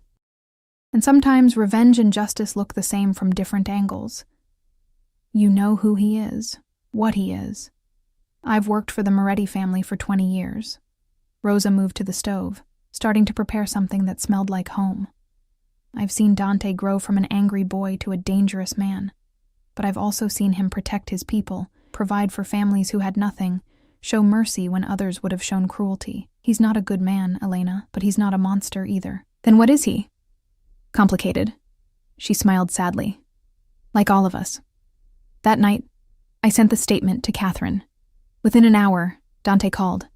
And sometimes revenge and justice look the same from different angles. You know who he is, what he is. I've worked for the Moretti family for 20 years. Rosa moved to the stove, starting to prepare something that smelled like home. I've seen Dante grow from an angry boy to a dangerous man, but I've also seen him protect his people, provide for families who had nothing, show mercy when others would have shown cruelty. He's not a good man, Elena, but he's not a monster either. Then what is he? Complicated. She smiled sadly. Like all of us. That night, I sent the statement to Catherine. Within an hour, Dante called.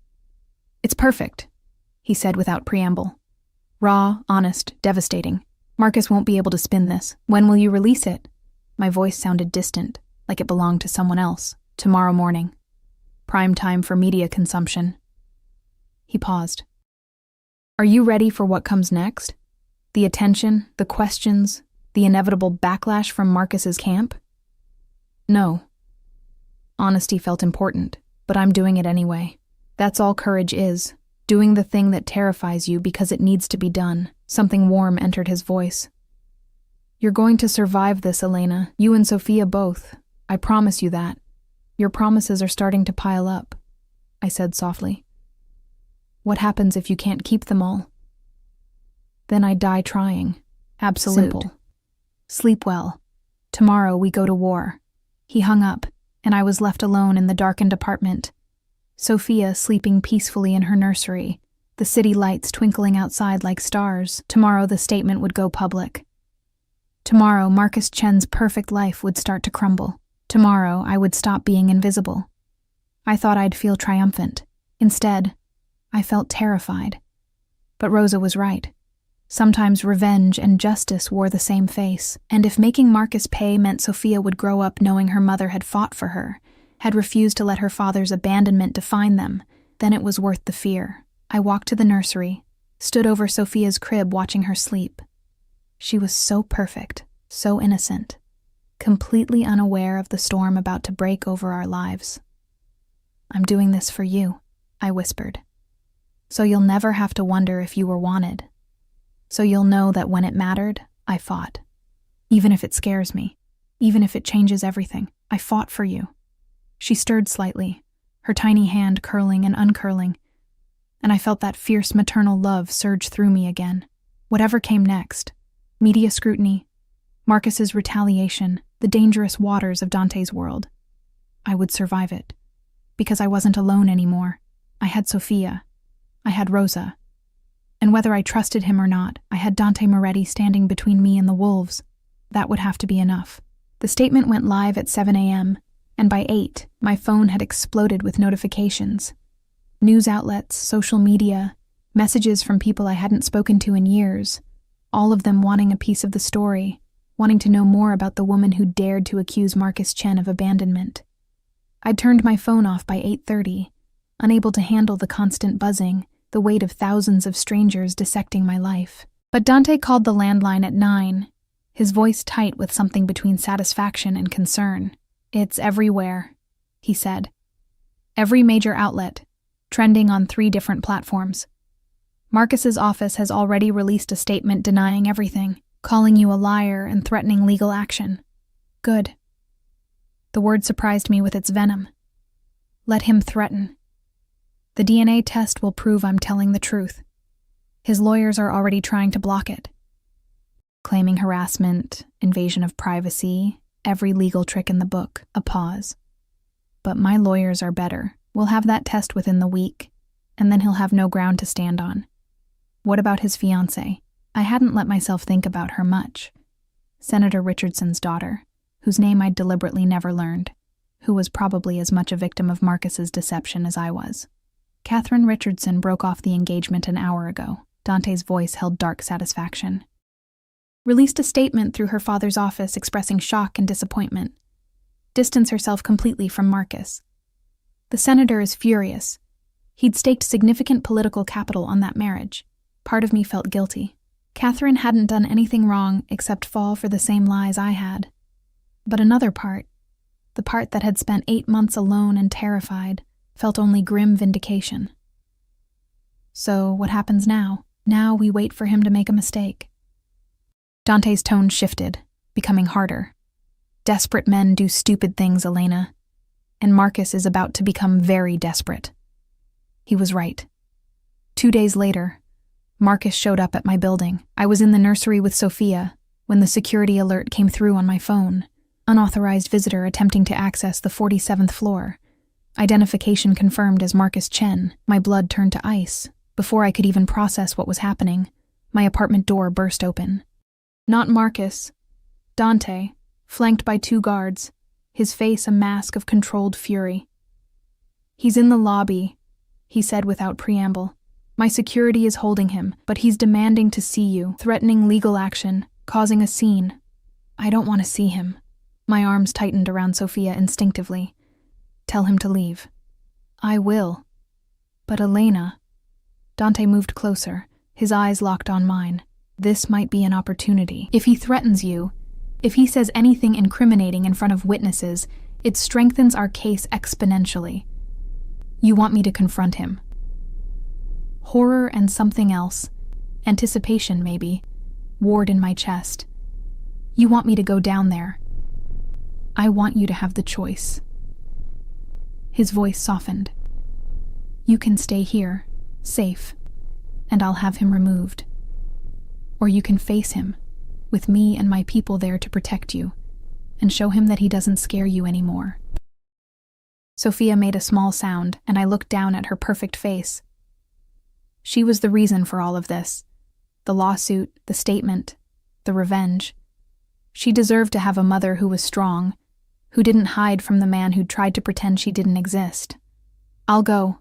It's perfect, he said without preamble. Raw, honest, devastating. Marcus won't be able to spin this. When will you release it? My voice sounded distant, like it belonged to someone else. Tomorrow morning. Prime time for media consumption. He paused. Are you ready for what comes next? The attention, the questions, the inevitable backlash from Marcus's camp? No. Honesty felt important, but I'm doing it anyway. That's all courage is, doing the thing that terrifies you because it needs to be done. Something warm entered his voice. You're going to survive this, Elena. You and Sophia both. I promise you that. Your promises are starting to pile up, I said softly. What happens if you can't keep them all? Then I die trying. Absolute. Simple. Sleep well. Tomorrow we go to war. He hung up, and I was left alone in the darkened apartment. Sophia sleeping peacefully in her nursery, the city lights twinkling outside like stars. Tomorrow the statement would go public. Tomorrow Marcus Chen's perfect life would start to crumble. Tomorrow I would stop being invisible. I thought I'd feel triumphant. Instead, I felt terrified. But Rosa was right. Sometimes revenge and justice wore the same face, and if making Marcus pay meant Sophia would grow up knowing her mother had fought for her, had refused to let her father's abandonment define them, then it was worth the fear. I walked to the nursery, stood over Sophia's crib watching her sleep. She was so perfect, so innocent, completely unaware of the storm about to break over our lives. I'm doing this for you, I whispered. So you'll never have to wonder if you were wanted. So you'll know that when it mattered, I fought. Even if it scares me, even if it changes everything, I fought for you. She stirred slightly, her tiny hand curling and uncurling, and I felt that fierce maternal love surge through me again. Whatever came next, media scrutiny, Marcus's retaliation, the dangerous waters of Dante's world, I would survive it. Because I wasn't alone anymore. I had Sophia. I had Rosa. And whether I trusted him or not, I had Dante Moretti standing between me and the wolves. That would have to be enough. The statement went live at 7 a.m., and by 8, my phone had exploded with notifications. News outlets, social media, messages from people I hadn't spoken to in years, all of them wanting a piece of the story, wanting to know more about the woman who dared to accuse Marcus Chen of abandonment. I'd turned my phone off by 8:30, unable to handle the constant buzzing, the weight of thousands of strangers dissecting my life. But Dante called the landline at 9, his voice tight with something between satisfaction and concern. "It's everywhere," he said. "Every major outlet, trending on 3 different platforms. Marcus's office has already released a statement denying everything, calling you a liar and threatening legal action." Good. The word surprised me with its venom. Let him threaten. The DNA test will prove I'm telling the truth. His lawyers are already trying to block it. Claiming harassment, invasion of privacy, every legal trick in the book, a pause. But my lawyers are better. We'll have that test within the week, and then he'll have no ground to stand on. What about his fiancée? I hadn't let myself think about her much. Senator Richardson's daughter, whose name I'd deliberately never learned, who was probably as much a victim of Marcus's deception as I was. Catherine Richardson broke off the engagement an hour ago. Dante's voice held dark satisfaction. Released a statement through her father's office expressing shock and disappointment. Distanced herself completely from Marcus. The senator is furious. He'd staked significant political capital on that marriage. Part of me felt guilty. Catherine hadn't done anything wrong except fall for the same lies I had. But another part, the part that had spent 8 months alone and terrified, felt only grim vindication. So what happens now? Now we wait for him to make a mistake. Dante's tone shifted, becoming harder. Desperate men do stupid things, Elena. And Marcus is about to become very desperate. He was right. 2 days later, Marcus showed up at my building. I was in the nursery with Sophia when the security alert came through on my phone. Unauthorized visitor attempting to access the 47th floor. Identification confirmed as Marcus Chen. My blood turned to ice. Before I could even process what was happening, my apartment door burst open. Not Marcus. Dante, flanked by 2 guards, his face a mask of controlled fury. "He's in the lobby," he said without preamble. "My security is holding him, but he's demanding to see you, threatening legal action, causing a scene. I don't want to see him." My arms tightened around Sophia instinctively. "Tell him to leave." "I will." "But Elena..." Dante moved closer, his eyes locked on mine. "This might be an opportunity. If he threatens you, if he says anything incriminating in front of witnesses, it strengthens our case exponentially. You want me to confront him." Horror and something else, anticipation maybe, warred in my chest. "You want me to go down there. I want you to have the choice." His voice softened. "You can stay here, safe, and I'll have him removed. Or you can face him, with me and my people there to protect you, and show him that he doesn't scare you anymore." Sophia made a small sound, and I looked down at her perfect face. She was the reason for all of this. The lawsuit, the statement, the revenge. She deserved to have a mother who was strong, who didn't hide from the man who'd tried to pretend she didn't exist. "I'll go,"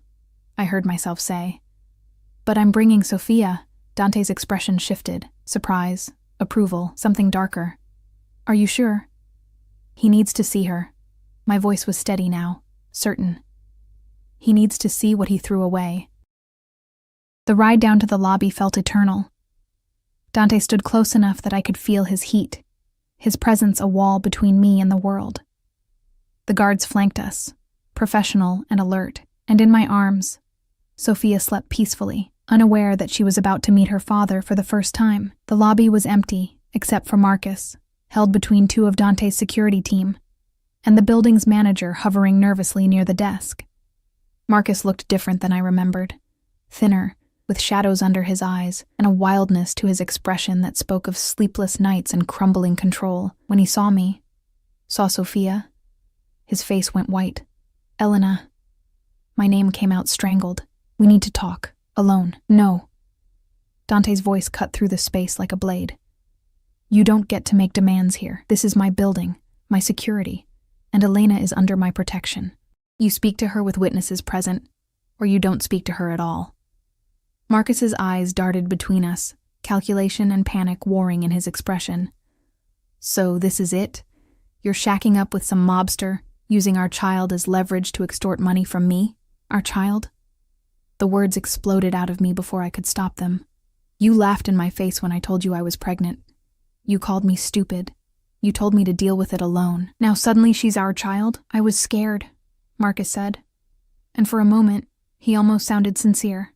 I heard myself say. "But I'm bringing Sophia." Dante's expression shifted. Surprise, approval, something darker. "Are you sure?" "He needs to see her." My voice was steady now, certain. "He needs to see what he threw away." The ride down to the lobby felt eternal. Dante stood close enough that I could feel his heat, his presence a wall between me and the world. The guards flanked us, professional and alert, and in my arms, Sophia slept peacefully, unaware that she was about to meet her father for the first time. The lobby was empty, except for Marcus, held between 2 of Dante's security team, and the building's manager hovering nervously near the desk. Marcus looked different than I remembered. Thinner, with shadows under his eyes, and a wildness to his expression that spoke of sleepless nights and crumbling control. When he saw Sophia, his face went white. Elena. My name came out strangled. We need to talk. Alone. No. Dante's voice cut through the space like a blade. You don't get to make demands here. This is my building, my security, and Elena is under my protection. You speak to her with witnesses present, or you don't speak to her at all. Marcus's eyes darted between us, calculation and panic warring in his expression. So this is it? You're shacking up with some mobster, using our child as leverage to extort money from me? Our child? The words exploded out of me before I could stop them. You laughed in my face when I told you I was pregnant. You called me stupid. You told me to deal with it alone. Now suddenly she's our child? I was scared, Marcus said. And for a moment, he almost sounded sincere.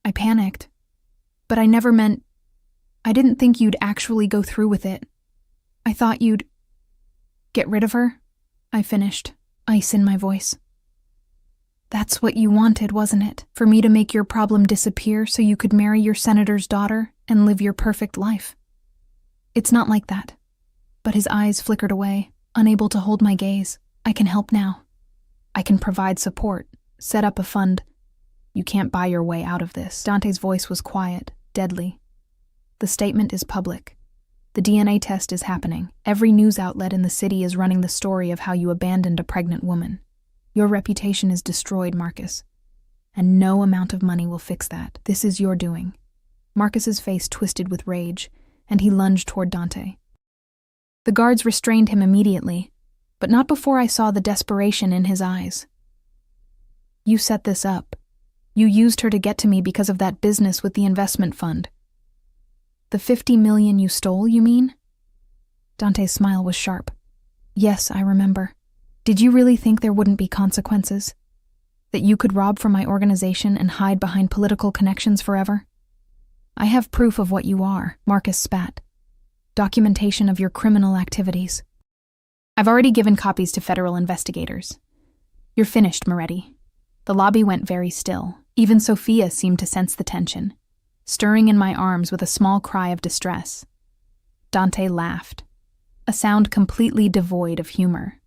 I panicked. But I didn't think you'd actually go through with it. I thought you'd get rid of her, I finished, ice in my voice. That's what you wanted, wasn't it? For me to make your problem disappear so you could marry your senator's daughter and live your perfect life. It's not like that. But his eyes flickered away, unable to hold my gaze. I can help now. I can provide support, set up a fund. You can't buy your way out of this. Dante's voice was quiet, deadly. The statement is public. The DNA test is happening. Every news outlet in the city is running the story of how you abandoned a pregnant woman. Your reputation is destroyed, Marcus. And no amount of money will fix that. This is your doing. Marcus's face twisted with rage, and he lunged toward Dante. The guards restrained him immediately, but not before I saw the desperation in his eyes. You set this up. You used her to get to me because of that business with the investment fund. The $50 million you stole, you mean? Dante's smile was sharp. Yes, I remember. Did you really think there wouldn't be consequences? That you could rob from my organization and hide behind political connections forever? I have proof of what you are, Marcus spat. Documentation of your criminal activities. I've already given copies to federal investigators. You're finished, Moretti. The lobby went very still. Even Sophia seemed to sense the tension, stirring in my arms with a small cry of distress. Dante laughed, a sound completely devoid of humor.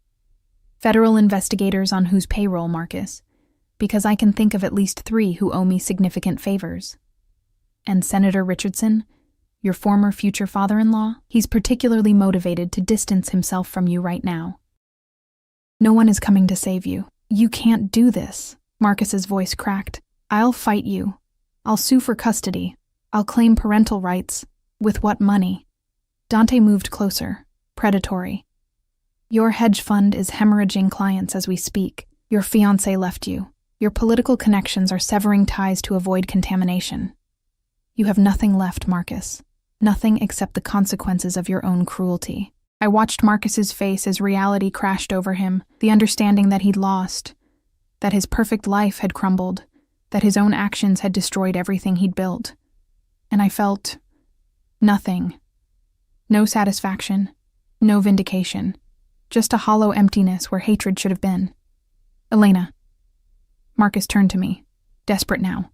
Federal investigators on whose payroll, Marcus? Because I can think of at least 3 who owe me significant favors. And Senator Richardson, your former future father-in-law, he's particularly motivated to distance himself from you right now. No one is coming to save you. You can't do this. Marcus's voice cracked. I'll fight you. I'll sue for custody. I'll claim parental rights. With what money? Dante moved closer, predatory. Your hedge fund is hemorrhaging clients as we speak. Your fiancé left you. Your political connections are severing ties to avoid contamination. You have nothing left, Marcus. Nothing except the consequences of your own cruelty. I watched Marcus's face as reality crashed over him, the understanding that he'd lost, that his perfect life had crumbled, that his own actions had destroyed everything he'd built. And I felt nothing. No satisfaction, no vindication. Just a hollow emptiness where hatred should have been. Elena. Marcus turned to me, desperate now.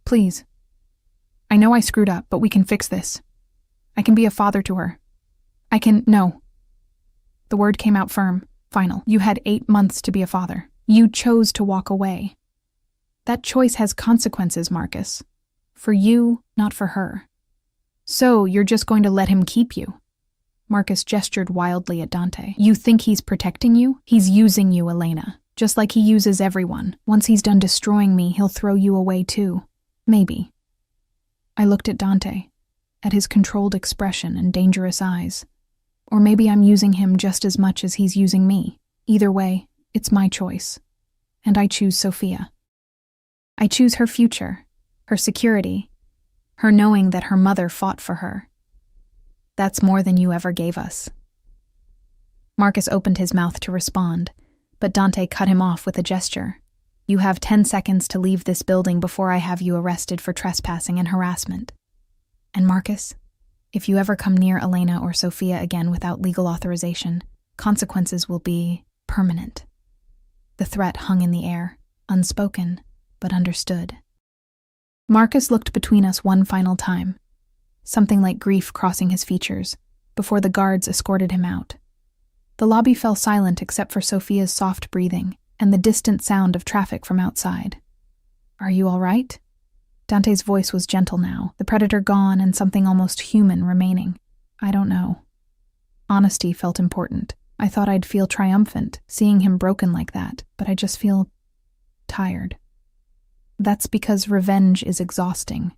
Please. I know I screwed up, but we can fix this. I can be a father to her. No. The word came out firm, final. You had 8 months to be a father. You chose to walk away. That choice has consequences, Marcus. For you, not for her. So you're just going to let him keep you. Marcus gestured wildly at Dante. You think he's protecting you? He's using you, Elena. Just like he uses everyone. Once he's done destroying me, he'll throw you away too. Maybe. I looked at Dante, at his controlled expression and dangerous eyes. Or maybe I'm using him just as much as he's using me. Either way, it's my choice. And I choose Sophia. I choose her future, her security, her knowing that her mother fought for her. That's more than you ever gave us. Marcus opened his mouth to respond, but Dante cut him off with a gesture. You have 10 seconds to leave this building before I have you arrested for trespassing and harassment. And Marcus, if you ever come near Elena or Sophia again without legal authorization, consequences will be permanent. The threat hung in the air. unspoken, but understood. Marcus looked between us one final time, something like grief crossing his features, before the guards escorted him out. The lobby fell silent except for Sophia's soft breathing and the distant sound of traffic from outside. "Are you all right?" Dante's voice was gentle now, the predator gone and something almost human remaining. "I don't know." Honesty felt important. I thought I'd feel triumphant, seeing him broken like that, but I just feel tired. That's because revenge is exhausting.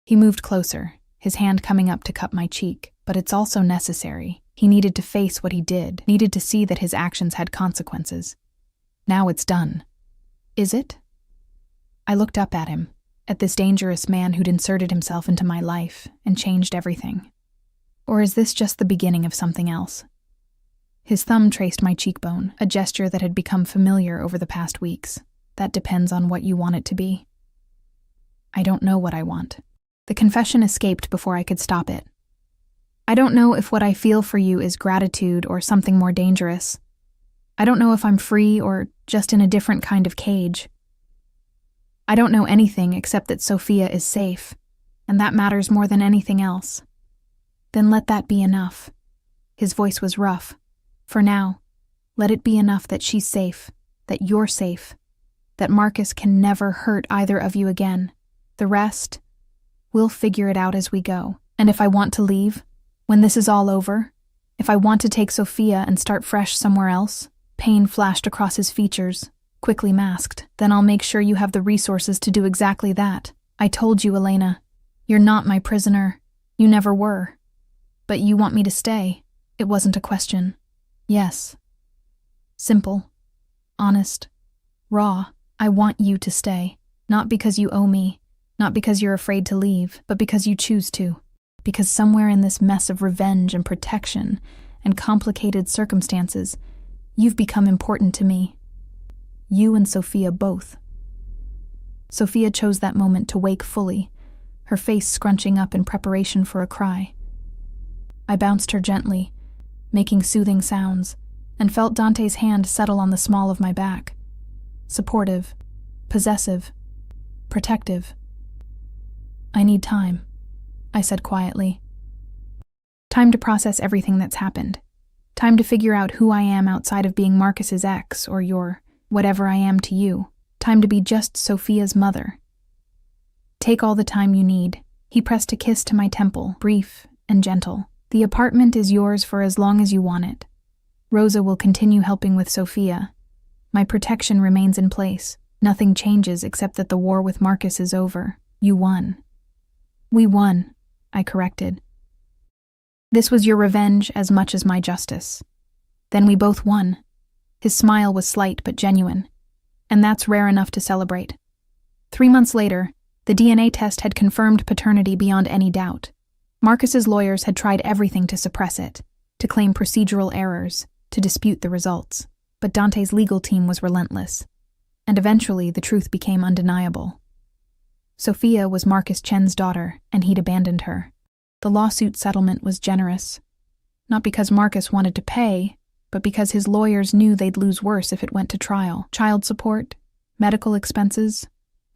He moved closer, his hand coming up to cup my cheek, but it's also necessary. He needed to face what he did, needed to see that his actions had consequences. Now it's done. Is it? I looked up at him, at this dangerous man who'd inserted himself into my life and changed everything. Or is this just the beginning of something else? His thumb traced my cheekbone, a gesture that had become familiar over the past weeks. That depends on what you want it to be. I don't know what I want. The confession escaped before I could stop it. I don't know if what I feel for you is gratitude or something more dangerous. I don't know if I'm free or just in a different kind of cage. I don't know anything except that Sophia is safe, and that matters more than anything else. Then let that be enough. His voice was rough. For now, let it be enough that she's safe, that you're safe, that Marcus can never hurt either of you again. The rest, we'll figure it out as we go. And if I want to leave, when this is all over, if I want to take Sophia and start fresh somewhere else, pain flashed across his features, quickly masked, then I'll make sure you have the resources to do exactly that. I told you, Elena, you're not my prisoner. You never were. But you want me to stay. It wasn't a question. Yes. Simple. Honest. Raw. I want you to stay. Not because you owe me, not because you're afraid to leave, but because you choose to. Because somewhere in this mess of revenge and protection and complicated circumstances, you've become important to me. You and Sophia both. Sophia chose that moment to wake fully, her face scrunching up in preparation for a cry. I bounced her gently, making soothing sounds, and felt Dante's hand settle on the small of my back. Supportive, possessive, protective. I need time, I said quietly. Time to process everything that's happened. Time to figure out who I am outside of being Marcus's ex or your whatever I am to you. Time to be just Sophia's mother. Take all the time you need. He pressed a kiss to my temple, brief and gentle. The apartment is yours for as long as you want it. Rosa will continue helping with Sophia. My protection remains in place. Nothing changes except that the war with Marcus is over. You won. We won, I corrected. This was your revenge as much as my justice. Then we both won. His smile was slight but genuine, and that's rare enough to celebrate. 3 months later, the DNA test had confirmed paternity beyond any doubt. Marcus's lawyers had tried everything to suppress it, to claim procedural errors, to dispute the results. But Dante's legal team was relentless, and eventually the truth became undeniable. Sophia was Marcus Chen's daughter, and he'd abandoned her. The lawsuit settlement was generous, not because Marcus wanted to pay, but because his lawyers knew they'd lose worse if it went to trial. Child support, medical expenses,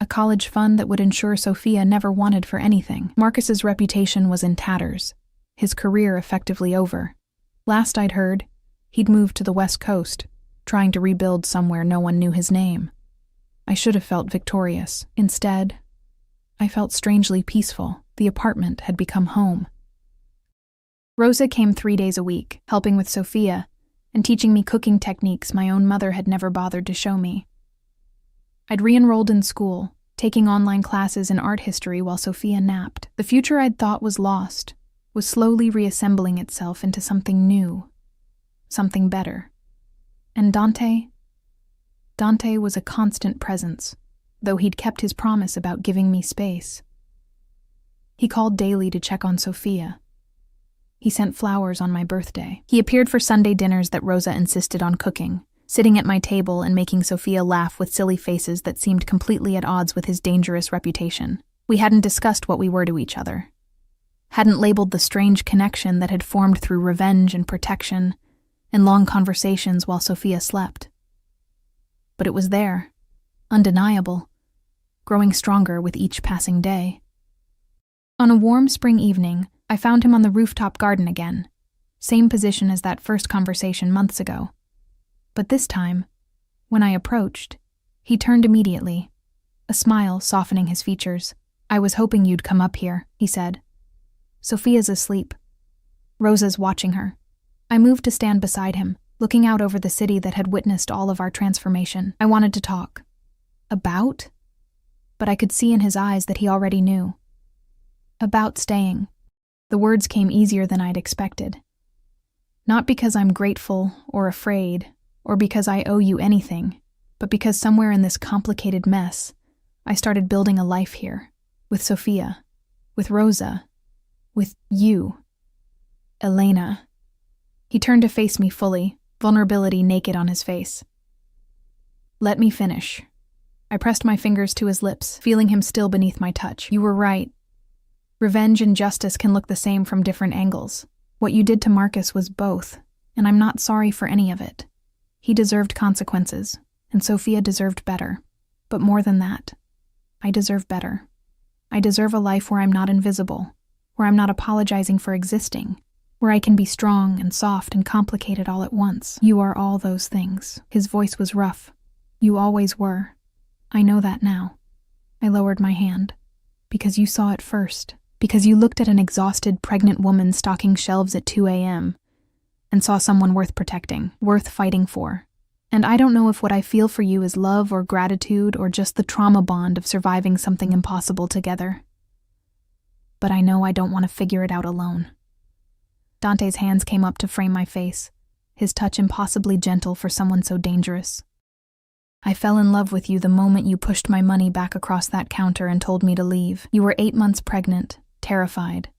a college fund that would ensure Sophia never wanted for anything. Marcus's reputation was in tatters, his career effectively over. Last I'd heard, he'd moved to the West Coast, trying to rebuild somewhere no one knew his name. I should have felt victorious. Instead, I felt strangely peaceful. The apartment had become home. Rosa came 3 days a week, helping with Sophia and teaching me cooking techniques my own mother had never bothered to show me. I'd re-enrolled in school, taking online classes in art history while Sophia napped. The future I'd thought was lost was slowly reassembling itself into something new, something better. And Dante was a constant presence, though he'd kept his promise about giving me space. He called daily to check on Sophia. He sent flowers on my birthday. He appeared for Sunday dinners that Rosa insisted on cooking, sitting at my table and making Sophia laugh with silly faces that seemed completely at odds with his dangerous reputation. We hadn't discussed what we were to each other, hadn't labeled the strange connection that had formed through revenge and protection and long conversations while Sophia slept. But it was there, undeniable, growing stronger with each passing day. On a warm spring evening, I found him on the rooftop garden again, same position as that first conversation months ago. But this time, when I approached, he turned immediately, a smile softening his features. "I was hoping you'd come up here," he said. "Sophia's asleep. Rosa's watching her." I moved to stand beside him, looking out over the city that had witnessed all of our transformation. I wanted to talk. About? But I could see in his eyes that he already knew. About staying. The words came easier than I'd expected. Not because I'm grateful or afraid, or because I owe you anything, but because somewhere in this complicated mess, I started building a life here, with Sophia, with Rosa, with you. Elena. He turned to face me fully, vulnerability naked on his face. "Let me finish." I pressed my fingers to his lips, feeling him still beneath my touch. "You were right. Revenge and justice can look the same from different angles. What you did to Marcus was both, and I'm not sorry for any of it. He deserved consequences, and Sophia deserved better. But more than that, I deserve better. I deserve a life where I'm not invisible, where I'm not apologizing for existing, where I can be strong and soft and complicated all at once. You are all those things." His voice was rough. "You always were. I know that now." I lowered my hand. "Because you saw it first. Because you looked at an exhausted pregnant woman stocking shelves at 2 a.m. and saw someone worth protecting, worth fighting for. And I don't know if what I feel for you is love or gratitude or just the trauma bond of surviving something impossible together. But I know I don't want to figure it out alone." Dante's hands came up to frame my face, his touch impossibly gentle for someone so dangerous. "I fell in love with you the moment you pushed my money back across that counter and told me to leave. You were 8 months pregnant, terrified,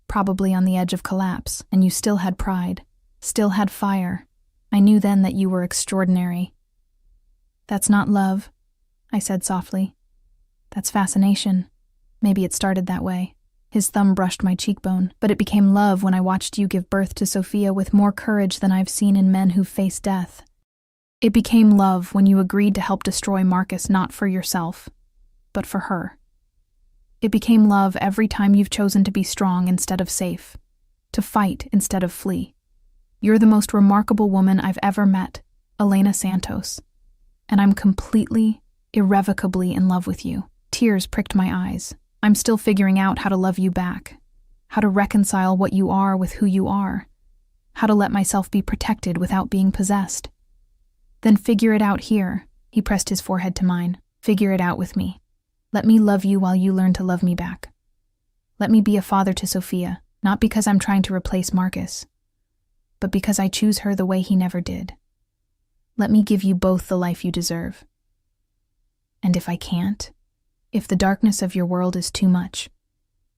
probably on the edge of collapse, and you still had pride, still had fire. I knew then that you were extraordinary." "That's not love," I said softly. "That's fascination. Maybe it started that way." His thumb brushed my cheekbone, "But it became love when I watched you give birth to Sophia with more courage than I've seen in men who face death. It became love when you agreed to help destroy Marcus not for yourself, but for her. It became love every time you've chosen to be strong instead of safe, to fight instead of flee. You're the most remarkable woman I've ever met, Elena Santos, and I'm completely, irrevocably in love with you." Tears pricked my eyes. I'm still figuring out how to love you back, how to reconcile what you are with who you are, how to let myself be protected without being possessed. "Then figure it out here," he pressed his forehead to mine. "Figure it out with me. Let me love you while you learn to love me back. Let me be a father to Sophia, not because I'm trying to replace Marcus, but because I choose her the way he never did. Let me give you both the life you deserve. And if I can't, if the darkness of your world is too much,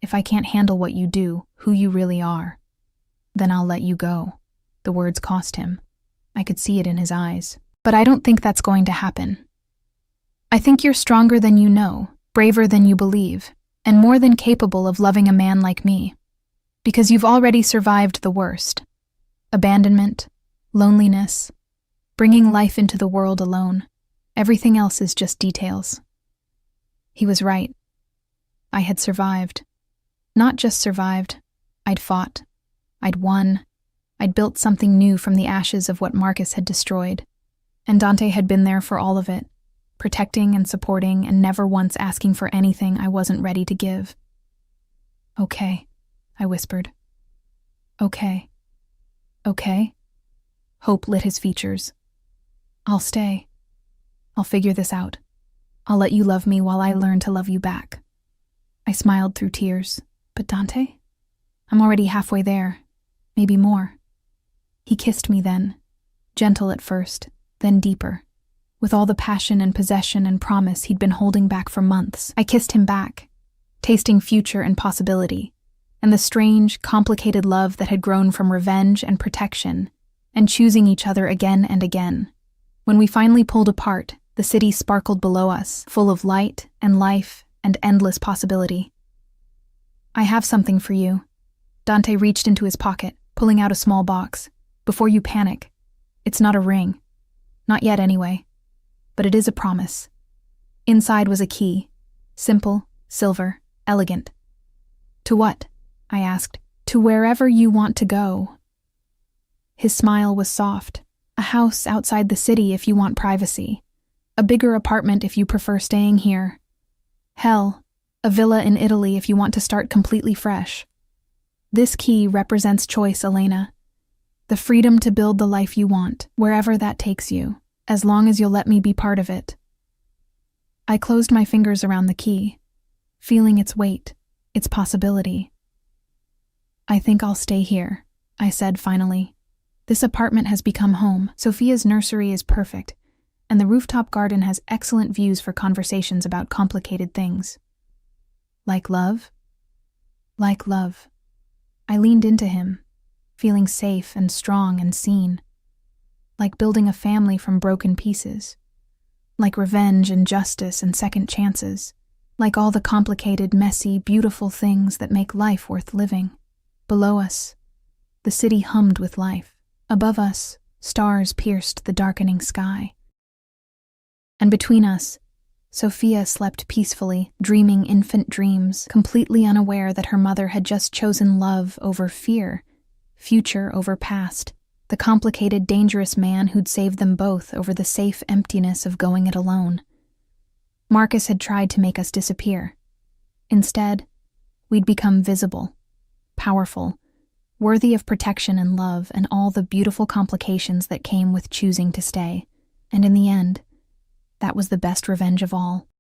if I can't handle what you do, who you really are, then I'll let you go." The words cost him. I could see it in his eyes. "But I don't think that's going to happen. I think you're stronger than you know, braver than you believe, and more than capable of loving a man like me. Because you've already survived the worst. Abandonment, loneliness, bringing life into the world alone. Everything else is just details." He was right. I had survived. Not just survived. I'd fought. I'd won. I'd built something new from the ashes of what Marcus had destroyed. And Dante had been there for all of it, protecting and supporting and never once asking for anything I wasn't ready to give. "Okay," I whispered. "Okay. Okay?" Hope lit his features. "I'll stay. I'll figure this out. I'll let you love me while I learn to love you back." I smiled through tears. "But Dante? I'm already halfway there. Maybe more." He kissed me then, gentle at first, then deeper, with all the passion and possession and promise he'd been holding back for months. I kissed him back, tasting future and possibility, and the strange, complicated love that had grown from revenge and protection, and choosing each other again and again. When we finally pulled apart, the city sparkled below us, full of light and life and endless possibility. "I have something for you." Dante reached into his pocket, pulling out a small box. "Before you panic, it's not a ring. Not yet, anyway. But it is a promise. Inside was a key. Simple, silver, elegant. To what? I asked. To wherever you want to go. His smile was soft. A house outside the city if you want privacy. A bigger apartment if you prefer staying here. Hell, a villa in Italy if you want to start completely fresh. This key represents choice, Elena. The freedom to build the life you want, wherever that takes you, as long as you'll let me be part of it. I closed my fingers around the key, feeling its weight, its possibility. I think I'll stay here, I said finally. This apartment has become home. Sophia's nursery is perfect, and the rooftop garden has excellent views for conversations about complicated things. Like love? Like love. I leaned into him, feeling safe and strong and seen. Like building a family from broken pieces. Like revenge and justice and second chances. Like all the complicated, messy, beautiful things that make life worth living. Below us, the city hummed with life. Above us, stars pierced the darkening sky. And between us, Sophia slept peacefully, dreaming infant dreams, completely unaware that her mother had just chosen love over fear, future over past, the complicated, dangerous man who'd saved them both over the safe emptiness of going it alone. Marcus had tried to make us disappear. Instead, we'd become visible, powerful, worthy of protection and love and all the beautiful complications that came with choosing to stay. And in the end, that was the best revenge of all.